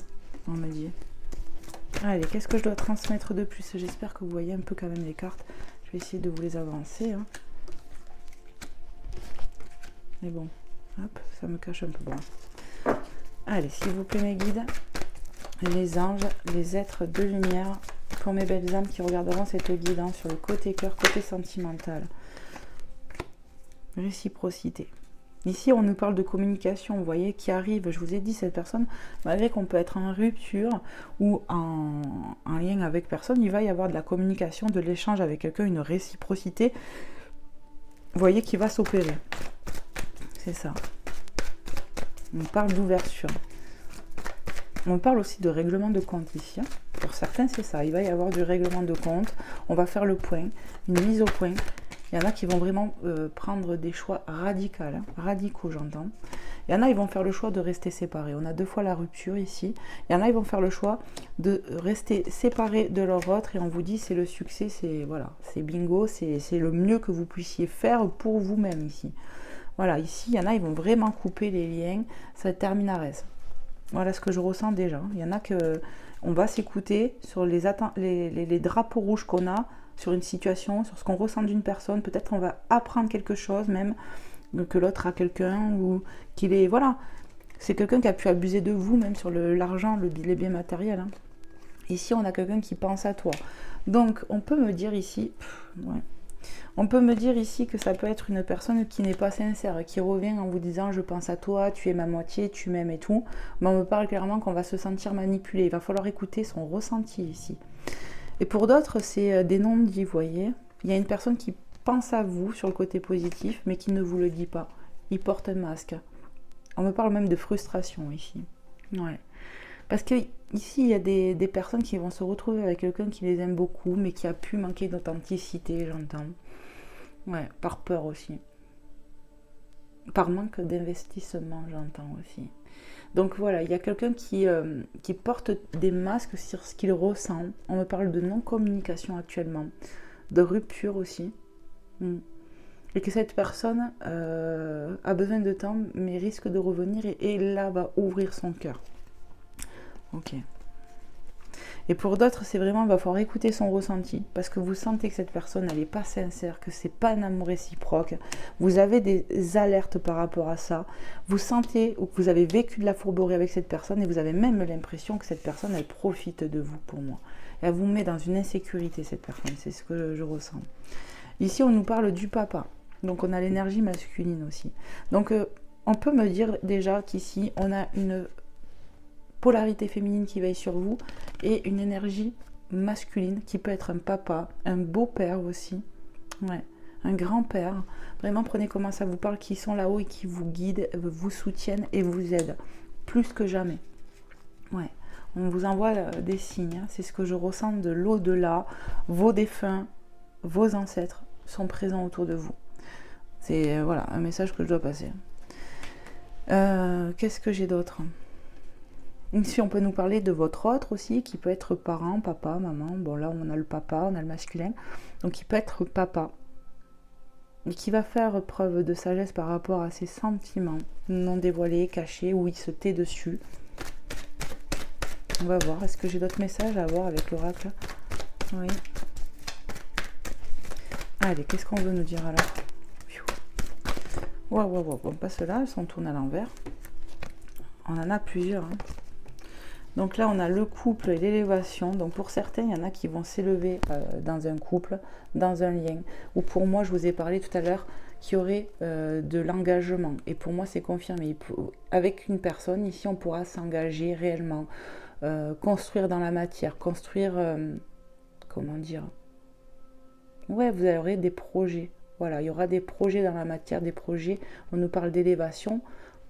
On me dit. Allez, qu'est-ce que je dois transmettre de plus? J'espère que vous voyez un peu quand même les cartes. Je vais essayer de vous les avancer. Hein. Mais bon, hop, ça me cache un peu. Bon. Allez, s'il vous plaît, mes guides, les anges, les êtres de lumière, pour mes belles âmes qui regarderont cette guidance sur le côté cœur, côté sentimental. Réciprocité. Ici, on nous parle de communication, vous voyez, qui arrive. Je vous ai dit, cette personne, malgré qu'on peut être en rupture ou en lien avec personne, il va y avoir de la communication, de l'échange avec quelqu'un, une réciprocité, vous voyez, qui va s'opérer. C'est ça. On parle d'ouverture. On parle aussi de règlement de compte ici. Pour certains, c'est ça. Il va y avoir du règlement de compte. On va faire le point, une mise au point. Il y en a qui vont vraiment prendre des choix radicaux, hein, radicaux j'entends. Il y en a, ils vont faire le choix de rester séparés. On a 2 fois la rupture ici. Il y en a, ils vont faire le choix de rester séparés de leur autre. Et on vous dit, c'est le succès, c'est voilà, c'est bingo, c'est le mieux que vous puissiez faire pour vous-même ici. Voilà, ici, il y en a, ils vont vraiment couper les liens. Ça termine à reste. Voilà ce que je ressens déjà. Il y en a que on va s'écouter sur les drapeaux rouges qu'on a, sur une situation, sur ce qu'on ressent d'une personne. Peut-être on va apprendre quelque chose, même que l'autre a quelqu'un, ou qu'il est... Voilà, c'est quelqu'un qui a pu abuser de vous, même sur l'argent, les biens matériels. Hein. Ici, on a quelqu'un qui pense à toi. Donc, on peut me dire ici... ouais. On peut me dire ici que ça peut être une personne qui n'est pas sincère, qui revient en vous disant « je pense à toi, tu es ma moitié, tu m'aimes et tout ». Mais on me parle clairement qu'on va se sentir manipulé. Il va falloir écouter son ressenti ici. Et pour d'autres, c'est des non-dits, vous voyez. Il y a une personne qui pense à vous sur le côté positif, mais qui ne vous le dit pas. Il porte un masque. On me parle même de frustration ici. Ouais. Parce que ici, il y a des personnes qui vont se retrouver avec quelqu'un qui les aime beaucoup, mais qui a pu manquer d'authenticité, j'entends. Ouais, par peur aussi. Par manque d'investissement, j'entends aussi. Donc voilà, il y a quelqu'un qui porte des masques sur ce qu'il ressent. On me parle de non-communication actuellement, de rupture aussi. Et que cette personne a besoin de temps, mais risque de revenir et là va ouvrir son cœur. Ok. Et pour d'autres, c'est vraiment, il va falloir écouter son ressenti, parce que vous sentez que cette personne, elle n'est pas sincère, que c'est pas un amour réciproque. Vous avez des alertes par rapport à ça. Vous sentez ou que vous avez vécu de la fourberie avec cette personne et vous avez même l'impression que cette personne, elle profite de vous pour moi. Et elle vous met dans une insécurité, cette personne. C'est ce que je ressens. Ici, on nous parle du papa. Donc, on a l'énergie masculine aussi. Donc, on peut me dire déjà qu'ici, on a une polarité féminine qui veille sur vous et une énergie masculine qui peut être un papa, un beau-père aussi, ouais, un grand-père. Vraiment, prenez comment ça vous parle, qui sont là-haut et qui vous guident, vous soutiennent et vous aident, plus que jamais. Ouais. On vous envoie des signes. Hein. C'est ce que je ressens de l'au-delà. Vos défunts, vos ancêtres sont présents autour de vous. C'est voilà, un message que je dois passer. Qu'est-ce que j'ai d'autre? Ici, on peut nous parler de votre autre aussi, qui peut être parent, papa, maman. Bon, là, on a le papa, on a le masculin. Donc, il peut être papa. Et qui va faire preuve de sagesse par rapport à ses sentiments non dévoilés, cachés, où il se tait dessus. On va voir. Est-ce que j'ai d'autres messages à avoir avec l'oracle? Oui. Allez, qu'est-ce qu'on veut nous dire alors? Waouh, on passe là, elles sont tournées à l'envers. On en a plusieurs. Hein. Donc là, on a le couple et l'élévation. Donc pour certains, il y en a qui vont s'élever dans un couple, dans un lien. Ou pour moi, je vous ai parlé tout à l'heure, qu'il y aurait de l'engagement. Et pour moi, c'est confirmé. Avec une personne, ici, on pourra s'engager réellement. Construire dans la matière. Construire, comment dire? Ouais, vous aurez des projets. Voilà, il y aura des projets dans la matière, des projets. On nous parle d'élévation,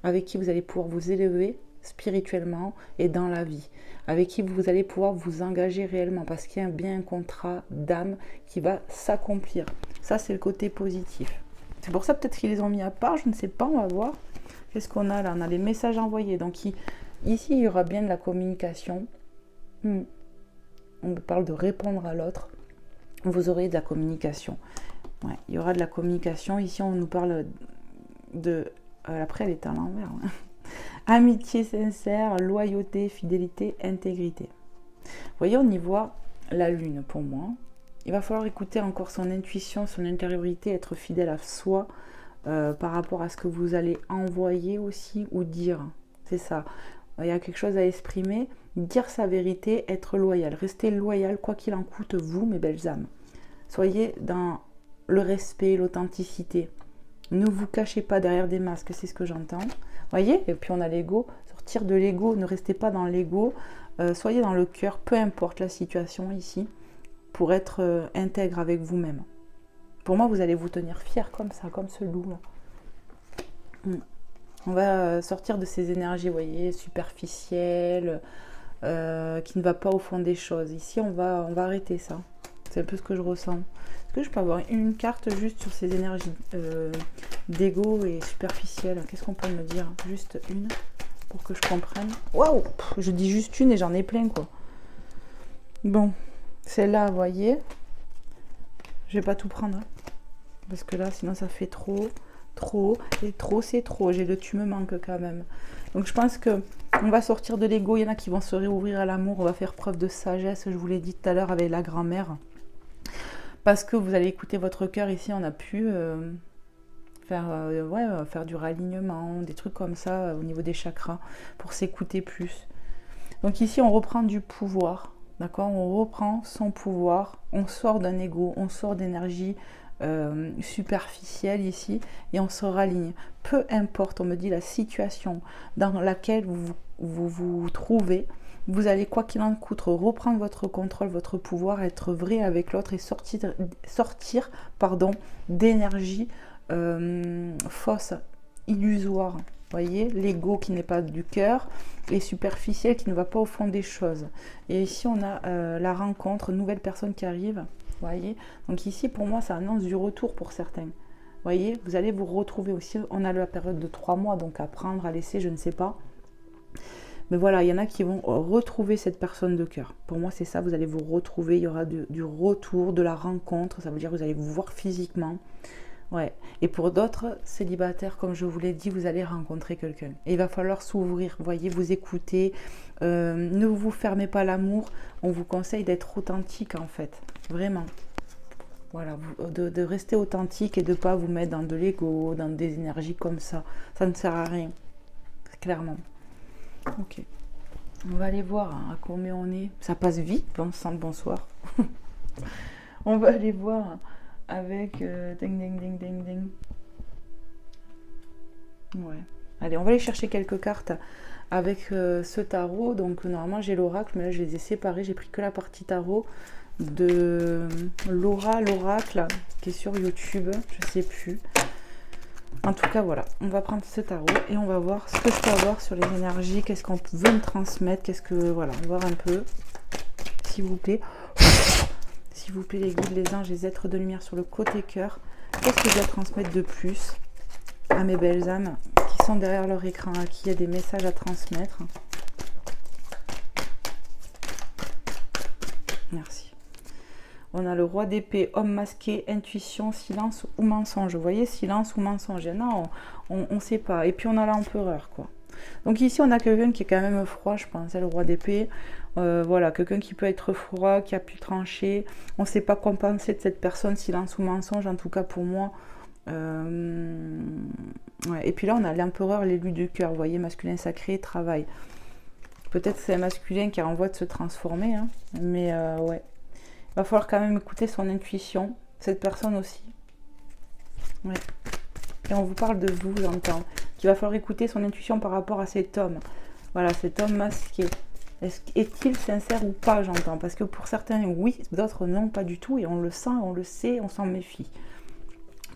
avec qui vous allez pouvoir vous élever spirituellement et dans la vie, avec qui vous allez pouvoir vous engager réellement, parce qu'il y a bien un contrat d'âme qui va s'accomplir. Ça, c'est le côté positif. C'est pour ça peut-être qu'ils les ont mis à part, je ne sais pas, on va voir. Qu'est-ce qu'on a là? On a les messages envoyés. Donc ici, il y aura bien de la communication. On parle de répondre à l'autre. Vous aurez de la communication. Ouais, il y aura de la communication. Ici, on nous parle de... après, elle est à l'envers. Ouais. Amitié sincère, loyauté, fidélité, intégrité. Vous voyez, on y voit la lune pour moi. Il va falloir écouter encore son intuition, son intériorité, être fidèle à soi par rapport à ce que vous allez envoyer aussi ou dire. C'est ça. Il y a quelque chose à exprimer, dire sa vérité, être loyal. Restez loyal, quoi qu'il en coûte, vous, mes belles âmes. Soyez dans le respect, l'authenticité. Ne vous cachez pas derrière des masques, c'est ce que j'entends. Voyez, et puis on a l'ego, sortir de l'ego, ne restez pas dans l'ego, soyez dans le cœur, peu importe la situation ici, pour être intègre avec vous-même. Pour moi, vous allez vous tenir fier comme ça, comme ce loup là. On va sortir de ces énergies, vous voyez, superficielles, qui ne va pas au fond des choses. Ici, on va arrêter ça. C'est un peu ce que je ressens. Est-ce que je peux avoir une carte juste sur ces énergies d'ego et superficielles? Qu'est-ce qu'on peut me dire? Juste une, pour que je comprenne. Waouh! Je dis juste une et j'en ai plein, quoi. Bon, celle-là, vous voyez, je vais pas tout prendre. Hein, parce que là, sinon, ça fait trop. Et trop, c'est trop. J'ai le tu me manques quand même. Donc, je pense que on va sortir de l'ego. Il y en a qui vont se réouvrir à l'amour. On va faire preuve de sagesse, je vous l'ai dit tout à l'heure avec la grand-mère. Parce que vous allez écouter votre cœur. Ici, on a pu faire du ralignement, des trucs comme ça au niveau des chakras pour s'écouter plus. Donc ici, on reprend du pouvoir. D'accord? On reprend son pouvoir. On sort d'un ego. On sort d'énergie superficielle ici. Et on se raligne. Peu importe, on me dit, la situation dans laquelle vous trouvez. Vous allez, quoi qu'il en coûte, reprendre votre contrôle, votre pouvoir, être vrai avec l'autre et sortir d'énergie fausse, illusoire. Vous voyez, l'ego qui n'est pas du cœur et superficiel qui ne va pas au fond des choses. Et ici, on a la rencontre, nouvelle personne qui arrive. Vous voyez, donc ici, pour moi, ça annonce du retour pour certains. Vous voyez, vous allez vous retrouver aussi. On a la période de 3 mois, donc à prendre, à laisser, je ne sais pas. Mais voilà, il y en a qui vont retrouver cette personne de cœur. Pour moi, c'est ça, vous allez vous retrouver. Il y aura du retour, de la rencontre. Ça veut dire que vous allez vous voir physiquement. Ouais. Et pour d'autres célibataires, comme je vous l'ai dit, vous allez rencontrer quelqu'un. Et il va falloir s'ouvrir, vous voyez, vous écouter. Ne vous fermez pas l'amour. On vous conseille d'être authentique, en fait. Vraiment. Voilà, de rester authentique et de ne pas vous mettre dans de l'ego, dans des énergies comme ça. Ça ne sert à rien. Clairement. Ok. On va aller voir à combien on est. Ça passe vite, bonsoir. On va aller voir avec... ding, ding, ding, ding, ding. Ouais. Allez, on va aller chercher quelques cartes avec ce tarot. Donc, normalement, j'ai l'oracle, mais là, je les ai séparés. J'ai pris que la partie tarot de l'oracle, qui est sur YouTube. Je sais plus. En tout cas, voilà, on va prendre ce tarot et on va voir ce que je peux avoir sur les énergies, qu'est-ce qu'on veut me transmettre, qu'est-ce que, voilà, on va voir un peu, s'il vous plaît. S'il vous plaît, les guides, les anges, les êtres de lumière sur le côté cœur, qu'est-ce que je dois transmettre de plus à mes belles âmes qui sont derrière leur écran, à qui il y a des messages à transmettre. Merci. On a le roi d'épée, homme masqué, intuition, silence ou mensonge. Vous voyez, silence ou mensonge. Non, on ne sait pas. Et puis on a l'empereur, quoi. Donc ici, on a quelqu'un qui est quand même froid, je pense, le roi d'épée. Voilà, quelqu'un qui peut être froid, qui a pu trancher. On ne sait pas quoi penser de cette personne, silence ou mensonge, en tout cas pour moi. Ouais. Et puis là, on a l'empereur, l'élu du cœur. Vous voyez, masculin sacré, travail. Peut-être que c'est un masculin qui a en voie de se transformer, hein, mais ouais. Il va falloir quand même écouter son intuition, cette personne aussi. Ouais. Et on vous parle de vous, j'entends. Qu'il va falloir écouter son intuition par rapport à cet homme. Voilà, cet homme masqué. Est-il sincère ou pas, j'entends? Parce que pour certains, oui, d'autres non, pas du tout. Et on le sent, on le sait, on s'en méfie.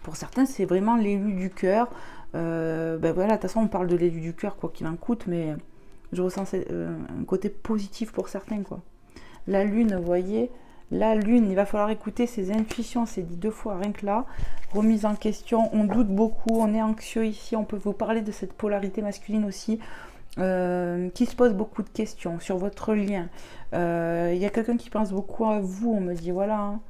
Pour certains, c'est vraiment l'élu du cœur. Ben voilà, de toute façon, on parle de l'élu du cœur, quoi qu'il en coûte, mais je ressens un côté positif pour certains, quoi. La lune, vous voyez, la lune, il va falloir écouter ses intuitions, c'est dit 2 fois, rien que là. Remise en question, on doute beaucoup, on est anxieux ici, on peut vous parler de cette polarité masculine aussi, qui se pose beaucoup de questions sur votre lien. Il y a quelqu'un qui pense beaucoup à vous, on me dit, voilà, hein,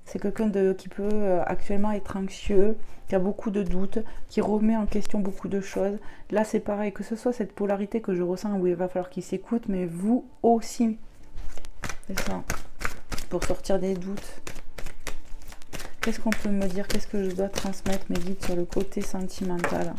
c'est quelqu'un qui peut actuellement être anxieux, qui a beaucoup de doutes, qui remet en question beaucoup de choses. Là, c'est pareil, que ce soit cette polarité que je ressens où il va falloir qu'il s'écoute, mais vous aussi. C'est ça. Pour sortir des doutes. Qu'est-ce qu'on peut me dire? Qu'est-ce que je dois transmettre, mes guides, sur le côté sentimental?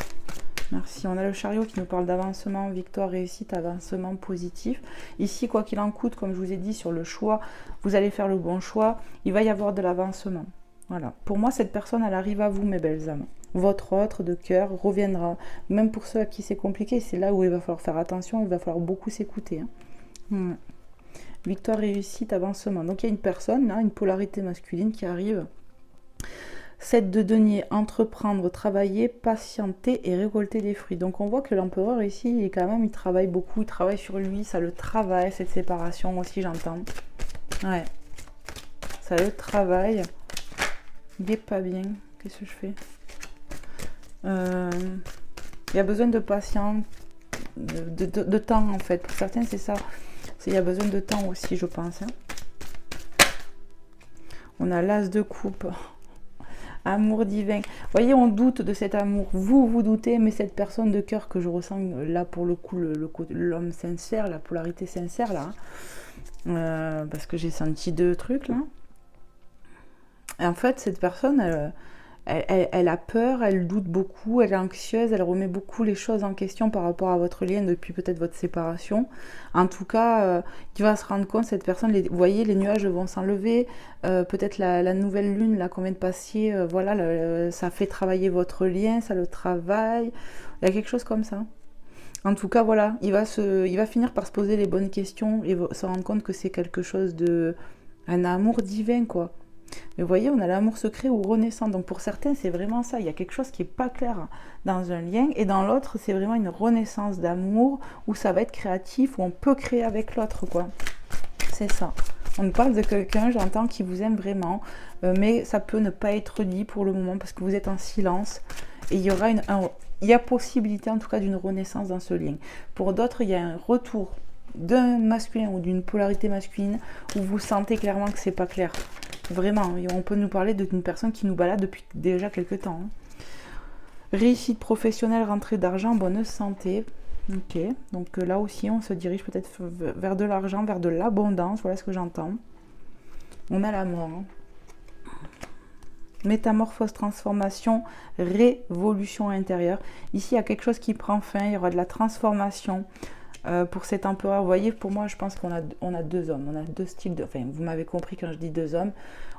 Merci. On a le chariot qui nous parle d'avancement, victoire, réussite, avancement positif. Ici, quoi qu'il en coûte, comme je vous ai dit, sur le choix, vous allez faire le bon choix. Il va y avoir de l'avancement. Voilà. Pour moi, cette personne, elle arrive à vous, mes belles âmes. Votre autre de cœur reviendra. Même pour ceux à qui c'est compliqué, c'est là où il va falloir faire attention, il va falloir beaucoup s'écouter. Hein. Victoire, réussite, avancement. Donc il y a une personne, là, une polarité masculine qui arrive. 7 de denier, entreprendre, travailler, patienter et récolter des fruits. Donc on voit que l'empereur ici, il travaille beaucoup, il travaille sur lui, ça le travaille, cette séparation aussi, j'entends. Ouais, ça le travaille. Il est pas bien. Qu'est-ce que je fais? Il y a besoin de patience, de temps en fait. Pour certains, c'est ça. Il y a besoin de temps aussi, je pense. Hein. On a l'as de coupe. Amour divin. Vous voyez, on doute de cet amour. Vous doutez, mais cette personne de cœur que je ressens là, pour le coup, l'homme sincère, la polarité sincère, là. Parce que j'ai senti 2 trucs, là. Et en fait, cette personne, elle a peur, elle doute beaucoup, elle est anxieuse, elle remet beaucoup les choses en question par rapport à votre lien depuis peut-être votre séparation. En tout cas, tu vas se rendre compte, cette personne, vous voyez, les nuages vont s'enlever, peut-être la nouvelle lune, là, qu'on vient de passer, voilà, ça fait travailler votre lien, ça le travaille, il y a quelque chose comme ça. En tout cas, voilà, il va finir par se poser les bonnes questions et se rendre compte que c'est quelque chose un amour divin, quoi. Mais vous voyez, on a l'amour secret ou renaissant. Donc pour certains, c'est vraiment ça. Il y a quelque chose qui n'est pas clair dans un lien. Et dans l'autre, c'est vraiment une renaissance d'amour où ça va être créatif, où on peut créer avec l'autre, quoi. C'est ça. On nous parle de quelqu'un, j'entends, qui vous aime vraiment. Mais ça peut ne pas être dit pour le moment parce que vous êtes en silence. Et il y aura il y a possibilité, en tout cas, d'une renaissance dans ce lien. Pour d'autres, il y a un retour d'un masculin ou d'une polarité masculine où vous sentez clairement que c'est pas clair. Vraiment, on peut nous parler d'une personne qui nous balade depuis déjà quelques temps. Hein. Réussite professionnelle, rentrée d'argent, bonne santé. Ok, donc là aussi, on se dirige peut-être vers de l'argent, vers de l'abondance. Voilà ce que j'entends. On a la mort. Hein. Métamorphose, transformation, révolution intérieure. Ici, il y a quelque chose qui prend fin. Il y aura de la transformation. Pour cet empereur, vous voyez, pour moi, je pense qu'on a 2 hommes, on a 2 styles de... Enfin, vous m'avez compris quand je dis 2 hommes.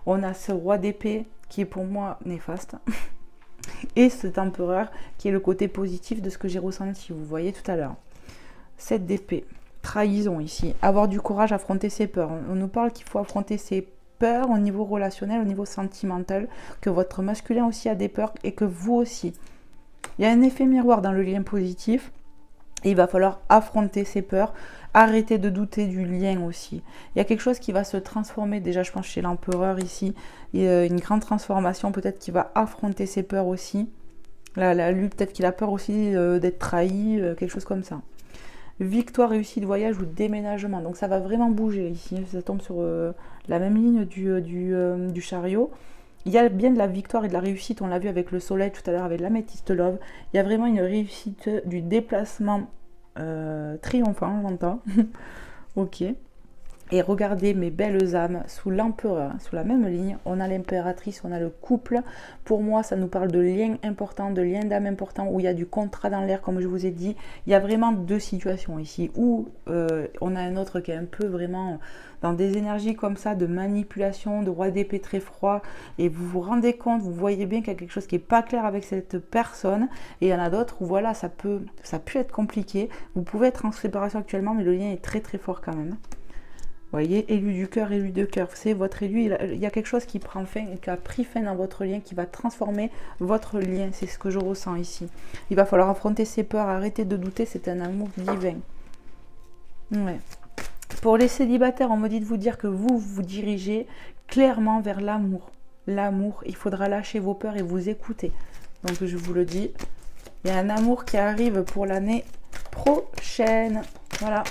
On a ce roi d'épée qui est pour moi néfaste. Et cet empereur qui est le côté positif de ce que j'ai ressenti, vous voyez tout à l'heure. 7 d'épée, trahison ici. Avoir du courage, affronter ses peurs. On nous parle qu'il faut affronter ses peurs au niveau relationnel, au niveau sentimental, que votre masculin aussi a des peurs et que vous aussi. Il y a un effet miroir dans le lien positif. Et il va falloir affronter ses peurs, arrêter de douter du lien aussi. Il y a quelque chose qui va se transformer, déjà je pense chez l'empereur ici, il y a une grande transformation peut-être qui va affronter ses peurs aussi. Là, lui peut-être qu'il a peur aussi d'être trahi, quelque chose comme ça. Victoire, réussite, voyage ou déménagement. Donc ça va vraiment bouger ici, ça tombe sur la même ligne du chariot. Il y a bien de la victoire et de la réussite, on l'a vu avec le soleil tout à l'heure, avec l'améthyste love. Il y a vraiment une réussite du déplacement triomphant, j'entends. Ok. Et regardez mes belles âmes, sous l'empereur, sous la même ligne, on a l'impératrice, on a le couple. Pour moi, ça nous parle de liens importants, de liens d'âme importants, où il y a du contrat dans l'air, comme je vous ai dit. Il y a vraiment deux situations ici, où on a un autre qui est un peu vraiment dans des énergies comme ça, de manipulation, de roi d'épée très froid, et vous vous rendez compte, vous voyez bien qu'il y a quelque chose qui n'est pas clair avec cette personne, et il y en a d'autres où voilà, ça peut être compliqué. Vous pouvez être en séparation actuellement, mais le lien est très très fort quand même. Vous voyez, élu du cœur, élu de cœur, c'est votre élu, il y a quelque chose qui prend fin, qui a pris fin dans votre lien, qui va transformer votre lien, c'est ce que je ressens ici. Il va falloir affronter ses peurs, arrêter de douter, c'est un amour divin. Ouais. Pour les célibataires, on me dit de vous dire que vous vous dirigez clairement vers l'amour. L'amour, il faudra lâcher vos peurs et vous écouter. Donc je vous le dis, il y a un amour qui arrive pour l'année prochaine. Voilà,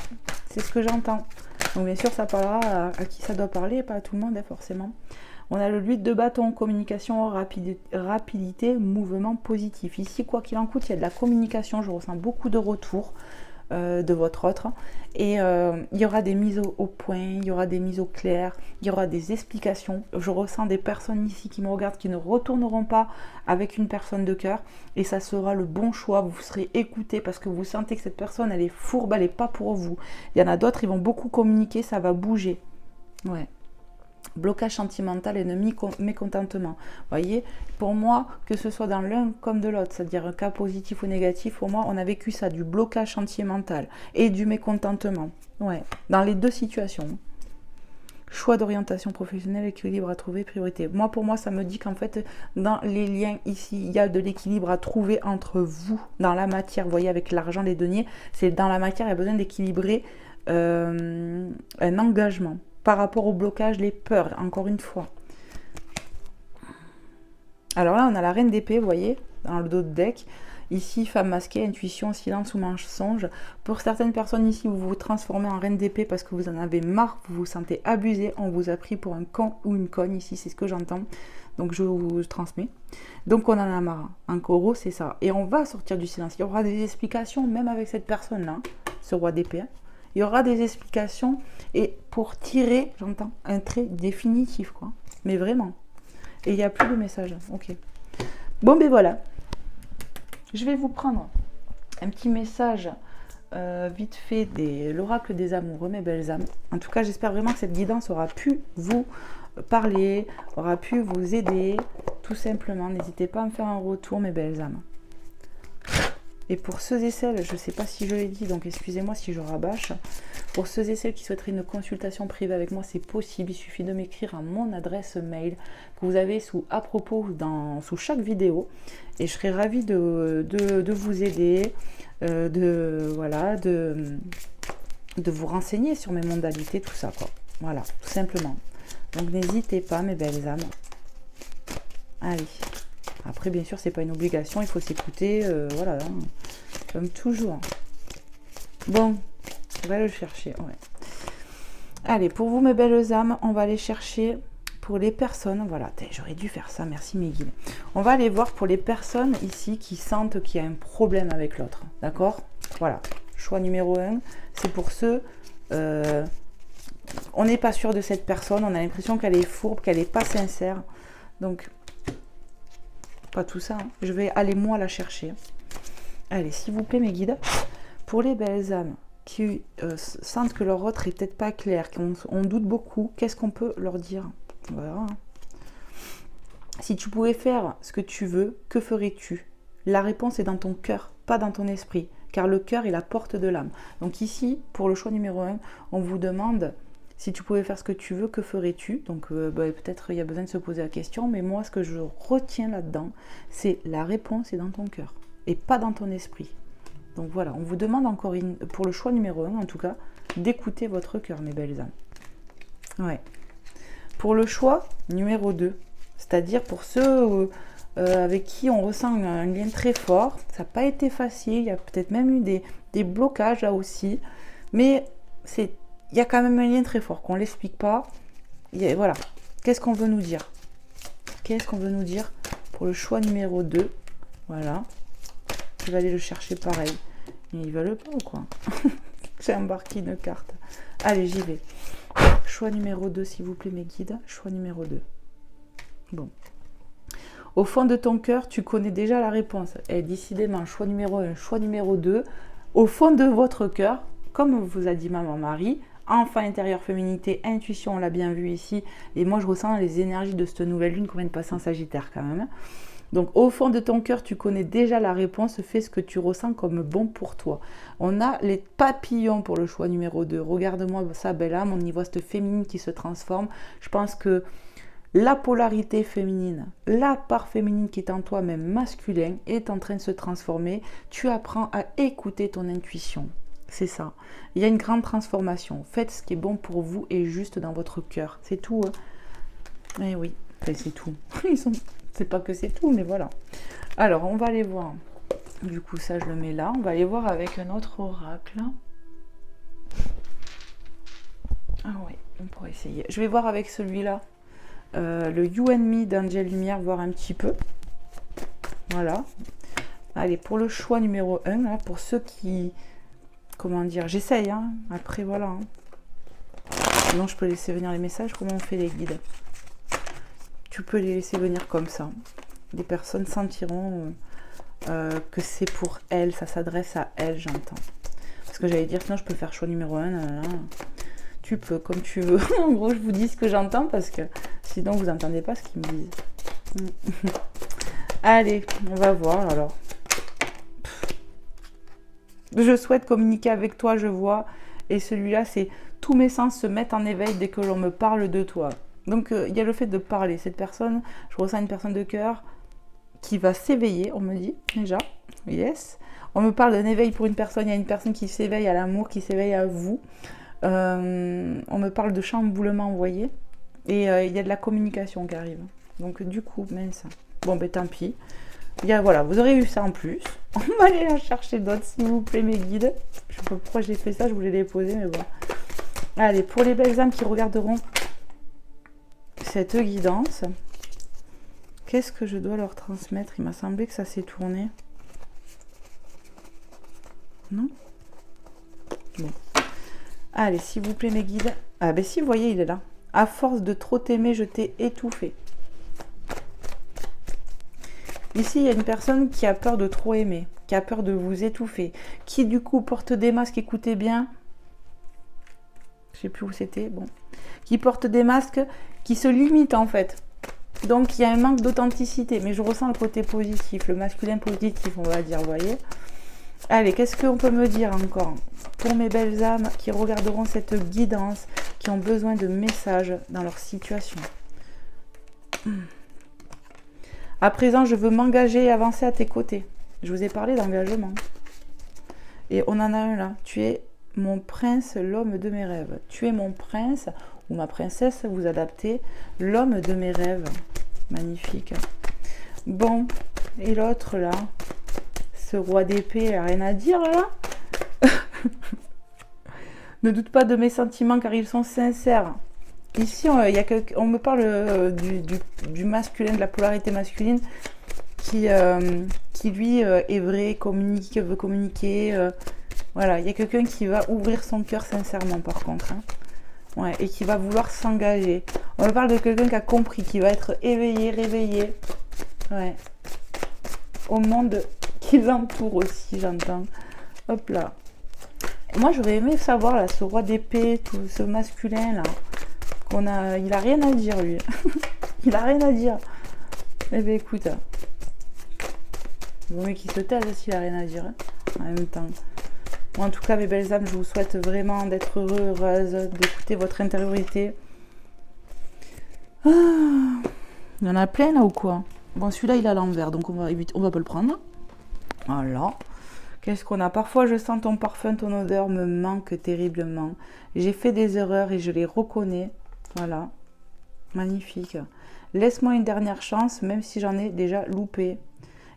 c'est ce que j'entends. Donc bien sûr, ça parlera à qui ça doit parler, pas à tout le monde, forcément. On a le 8 de bâton, communication, rapidité, mouvement positif. Ici, quoi qu'il en coûte, il y a de la communication. Je ressens beaucoup de retours de votre autre. Et il y aura des mises au point, il y aura des mises au clair, il y aura des explications. Je ressens des personnes ici qui me regardent, qui ne retourneront pas avec une personne de cœur. Et ça sera le bon choix. Vous serez écouté parce que vous sentez que cette personne, elle est fourbe, elle n'est pas pour vous. Il y en a d'autres, ils vont beaucoup communiquer, ça va bouger. Ouais. Blocage sentimental et mécontentement. Vous voyez, pour moi, que ce soit dans l'un comme de l'autre, c'est-à-dire un cas positif ou négatif, pour moi, on a vécu ça, du blocage sentimental et du mécontentement. Ouais, dans les deux situations. Choix d'orientation professionnelle, équilibre à trouver, priorité. Moi, pour moi, ça me dit qu'en fait, dans les liens ici, il y a de l'équilibre à trouver entre vous, dans la matière. Vous voyez, avec l'argent, les deniers, c'est dans la matière, il y a besoin d'équilibrer un engagement. Par rapport au blocage, les peurs, encore une fois. Alors là, on a la reine d'épée, vous voyez, dans le dos de deck. Ici, femme masquée, intuition, silence ou mensonge. Pour certaines personnes ici, vous vous transformez en reine d'épée parce que vous en avez marre, vous vous sentez abusé, on vous a pris pour un con ou une conne, ici, c'est ce que j'entends. Donc, je vous transmets. Donc, on en a marre. En gros, c'est ça. Et on va sortir du silence. Il y aura des explications, même avec cette personne-là, ce roi d'épée. Il y aura des explications et pour tirer, j'entends, un trait définitif, quoi. Mais vraiment. Et il n'y a plus de message. Ok. Bon, ben voilà. Je vais vous prendre un petit message vite fait de l'oracle des amoureux, mes belles âmes. En tout cas, j'espère vraiment que cette guidance aura pu vous parler, aura pu vous aider, tout simplement. N'hésitez pas à me faire un retour, mes belles âmes. Et pour ceux et celles, je ne sais pas si je l'ai dit, donc excusez-moi si je rabâche. Pour ceux et celles qui souhaiteraient une consultation privée avec moi, c'est possible. Il suffit de m'écrire à mon adresse mail que vous avez à propos sous chaque vidéo. Et je serai ravie de vous aider, de vous renseigner sur mes modalités, tout ça, quoi. Voilà, tout simplement. Donc n'hésitez pas, mes belles âmes. Allez. Après, bien sûr, c'est pas une obligation, il faut s'écouter, voilà, hein, comme toujours. Bon, on va le chercher, ouais. Allez, pour vous, mes belles âmes, on va aller chercher pour les personnes, voilà, j'aurais dû faire ça, merci mes guides. On va aller voir pour les personnes ici qui sentent qu'il y a un problème avec l'autre, d'accord? Voilà, choix numéro 1, c'est pour ceux, on n'est pas sûr de cette personne, on a l'impression qu'elle est fourbe, qu'elle n'est pas sincère, donc... Pas tout ça, hein. Je vais aller moi la chercher. Allez, s'il vous plaît, mes guides, pour les belles âmes qui sentent que leur autre est peut-être pas clair, qu'on doute beaucoup, qu'est-ce qu'on peut leur dire? On verra. Hein. Si tu pouvais faire ce que tu veux, que ferais-tu? La réponse est dans ton cœur, pas dans ton esprit, car le cœur est la porte de l'âme. Donc ici, pour le choix numéro 1, on vous demande... Si tu pouvais faire ce que tu veux, que ferais-tu? Donc peut-être il y a besoin de se poser la question, mais moi ce que je retiens là-dedans, c'est la réponse est dans ton cœur. et pas dans ton esprit. Donc voilà, on vous demande encore pour le choix numéro 1 en tout cas, d'écouter votre cœur, mes belles âmes. Ouais. Pour le choix numéro 2, c'est-à-dire pour ceux avec qui on ressent un lien très fort, ça n'a pas été facile, il y a peut-être même eu des blocages là aussi, mais il y a quand même un lien très fort, qu'on ne l'explique pas. Voilà, qu'est-ce qu'on veut nous dire? Qu'est-ce qu'on veut nous dire pour le choix numéro 2? Voilà, je vais aller le chercher pareil. Mais ils veulent pas ou quoi? J'ai embarqué une carte. Allez, j'y vais. Choix numéro 2, s'il vous plaît, mes guides. Choix numéro 2. Bon. Au fond de ton cœur, tu connais déjà la réponse. Et décidément, choix numéro 1, choix numéro 2. Au fond de votre cœur, comme vous a dit maman Marie, enfant intérieur, féminité, intuition, on l'a bien vu ici. Et moi, je ressens les énergies de cette nouvelle lune qu'on vient de passer en Sagittaire quand même. Donc, au fond de ton cœur, tu connais déjà la réponse, fais ce que tu ressens comme bon pour toi. On a les papillons pour le choix numéro 2. Regarde-moi ça, belle âme, on y voit cette féminine qui se transforme. Je pense que la polarité féminine, la part féminine qui est en toi, même masculin, est en train de se transformer. Tu apprends à écouter ton intuition. C'est ça. Il y a une grande transformation. Faites ce qui est bon pour vous et juste dans votre cœur. C'est tout. Hein. Eh oui, enfin, c'est tout. C'est pas que c'est tout, mais voilà. Alors, on va aller voir. Du coup, ça, je le mets là. On va aller voir avec un autre oracle. Ah oui, on pourrait essayer. Je vais voir avec celui-là. Le You and Me d'Angel Lumière, voir un petit peu. Voilà. Allez, pour le choix numéro 1, là, pour ceux qui... Comment dire? J'essaye, hein. Après, voilà. Hein. Sinon, je peux laisser venir les messages. Comment on fait les guides? Tu peux les laisser venir comme ça. Les personnes sentiront que c'est pour elles, ça s'adresse à elles, j'entends. Parce que j'allais dire, sinon je peux faire choix numéro 1. Tu peux, comme tu veux. En gros, je vous dis ce que j'entends parce que sinon vous n'entendez pas ce qu'ils me disent. Allez, on va voir alors. Je souhaite communiquer avec toi, je vois. Et celui-là, c'est tous mes sens se mettent en éveil dès que l'on me parle de toi. Donc, il y a le fait de parler. Cette personne, je ressens une personne de cœur qui va s'éveiller, on me dit, déjà. Yes. On me parle d'un éveil pour une personne. Il y a une personne qui s'éveille à l'amour, qui s'éveille à vous. On me parle de chamboulement, vous voyez. Et il y a de la communication qui arrive. Donc, du coup, mince. Bon, ben tant pis. Voilà, vous aurez eu ça en plus. On va aller la chercher d'autres, s'il vous plaît, mes guides. Je sais pas pourquoi j'ai fait ça, je voulais les poser, mais bon. Allez, pour les belles âmes qui regarderont cette guidance, qu'est-ce que je dois leur transmettre? Il m'a semblé que ça s'est tourné. Non? Bon. Allez, s'il vous plaît, mes guides. Ah ben si, vous voyez, il est là. À force de trop t'aimer, je t'ai étouffé. Ici, il y a une personne qui a peur de trop aimer, qui a peur de vous étouffer, qui du coup porte des masques, écoutez bien. Je sais plus où c'était, bon. Qui porte des masques qui se limitent en fait. Donc il y a un manque d'authenticité, mais je ressens le côté positif, le masculin positif, on va dire, vous voyez. Allez, qu'est-ce qu'on peut me dire encore pour mes belles âmes qui regarderont cette guidance, qui ont besoin de messages dans leur situation. À présent, je veux m'engager et avancer à tes côtés. Je vous ai parlé d'engagement. Et on en a un là. Tu es mon prince, l'homme de mes rêves. Tu es mon prince ou ma princesse, vous adaptez, l'homme de mes rêves. Magnifique. Bon, et l'autre là, ce roi d'épée, il n'a rien à dire là. Ne doute pas de mes sentiments car ils sont sincères. Ici, on me parle du masculin, de la polarité masculine qui lui est vrai, veut communiquer. Voilà, il y a quelqu'un qui va ouvrir son cœur sincèrement par contre. Hein. Ouais, et qui va vouloir s'engager. On me parle de quelqu'un qui a compris, qui va être éveillé, réveillé. Ouais. Au monde qui l'entoure aussi, j'entends. Hop là. Moi, j'aurais aimé savoir, là, ce roi d'épée, tout ce masculin, là. Il a rien à dire, lui. Il a rien à dire. Eh bien, écoute. Vaut mieux qu'il se taise s'il a rien à dire. Hein, en même temps. Moi, en tout cas, mes belles âmes, je vous souhaite vraiment d'être heureuse, d'écouter votre intériorité. Ah, il y en a plein, là, ou quoi? Bon, celui-là, il est à l'envers, donc on va pas le prendre. Voilà. Qu'est-ce qu'on a? Parfois, je sens ton parfum, ton odeur me manque terriblement. J'ai fait des erreurs et je les reconnais. Voilà. Magnifique. Laisse-moi une dernière chance, même si j'en ai déjà loupé.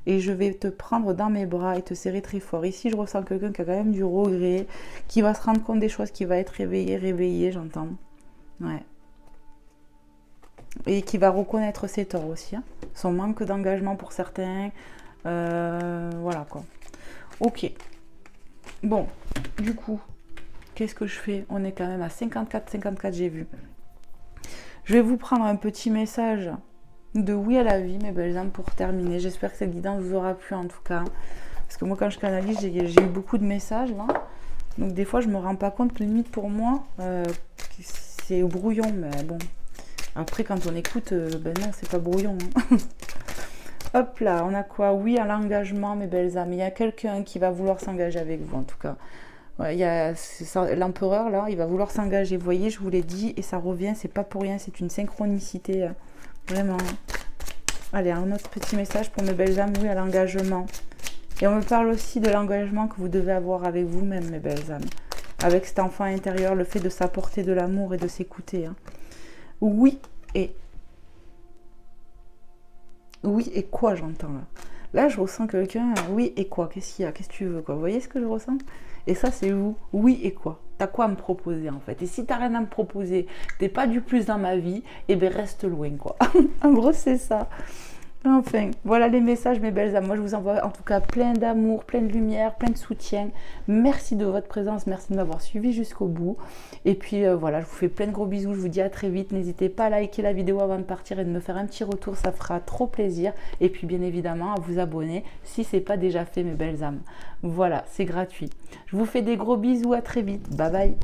Et je vais te prendre dans mes bras et te serrer très fort. Ici, je ressens quelqu'un qui a quand même du regret, qui va se rendre compte des choses, qui va être réveillé, j'entends. Ouais. Et qui va reconnaître ses torts aussi. Hein. Son manque d'engagement pour certains. Voilà quoi. Ok. Bon, du coup, qu'est-ce que je fais? On est quand même à 54, j'ai vu. Je vais vous prendre un petit message de oui à la vie, mes belles âmes, pour terminer. J'espère que cette guidance vous aura plu en tout cas. Parce que moi, quand je canalise, j'ai eu beaucoup de messages là. Donc des fois, je me rends pas compte, limite pour moi, c'est au brouillon. Mais bon, après, quand on écoute, ben non, c'est pas brouillon. Hein. Hop là, on a quoi? Oui à l'engagement, mes belles âmes. Il y a quelqu'un qui va vouloir s'engager avec vous, en tout cas. Ouais, il y a l'empereur, là, il va vouloir s'engager. Vous voyez, je vous l'ai dit, et ça revient, c'est pas pour rien, c'est une synchronicité. Vraiment. Allez, un autre petit message pour mes belles âmes, oui à l'engagement. Et on me parle aussi de l'engagement que vous devez avoir avec vous-même, mes belles âmes. Avec cet enfant intérieur, le fait de s'apporter de l'amour et de s'écouter. Hein. Oui et... Oui et quoi j'entends là? Là, je ressens quelqu'un, oui et quoi? Qu'est-ce qu'il y a? Qu'est-ce que tu veux quoi? Vous voyez ce que je ressens? Et ça, c'est vous. Oui et quoi? T'as quoi à me proposer en fait? Et si t'as rien à me proposer, t'es pas du plus dans ma vie, et ben reste loin quoi. En gros, c'est ça. Enfin, voilà les messages, mes belles âmes. Moi, je vous envoie en tout cas plein d'amour, plein de lumière, plein de soutien. Merci de votre présence, merci de m'avoir suivi jusqu'au bout. Et puis voilà, je vous fais plein de gros bisous. Je vous dis à très vite. N'hésitez pas à liker la vidéo avant de partir et de me faire un petit retour, ça fera trop plaisir. Et puis bien évidemment, à vous abonner si ce n'est pas déjà fait, mes belles âmes. Voilà, c'est gratuit. Je vous fais des gros bisous, à très vite. Bye bye.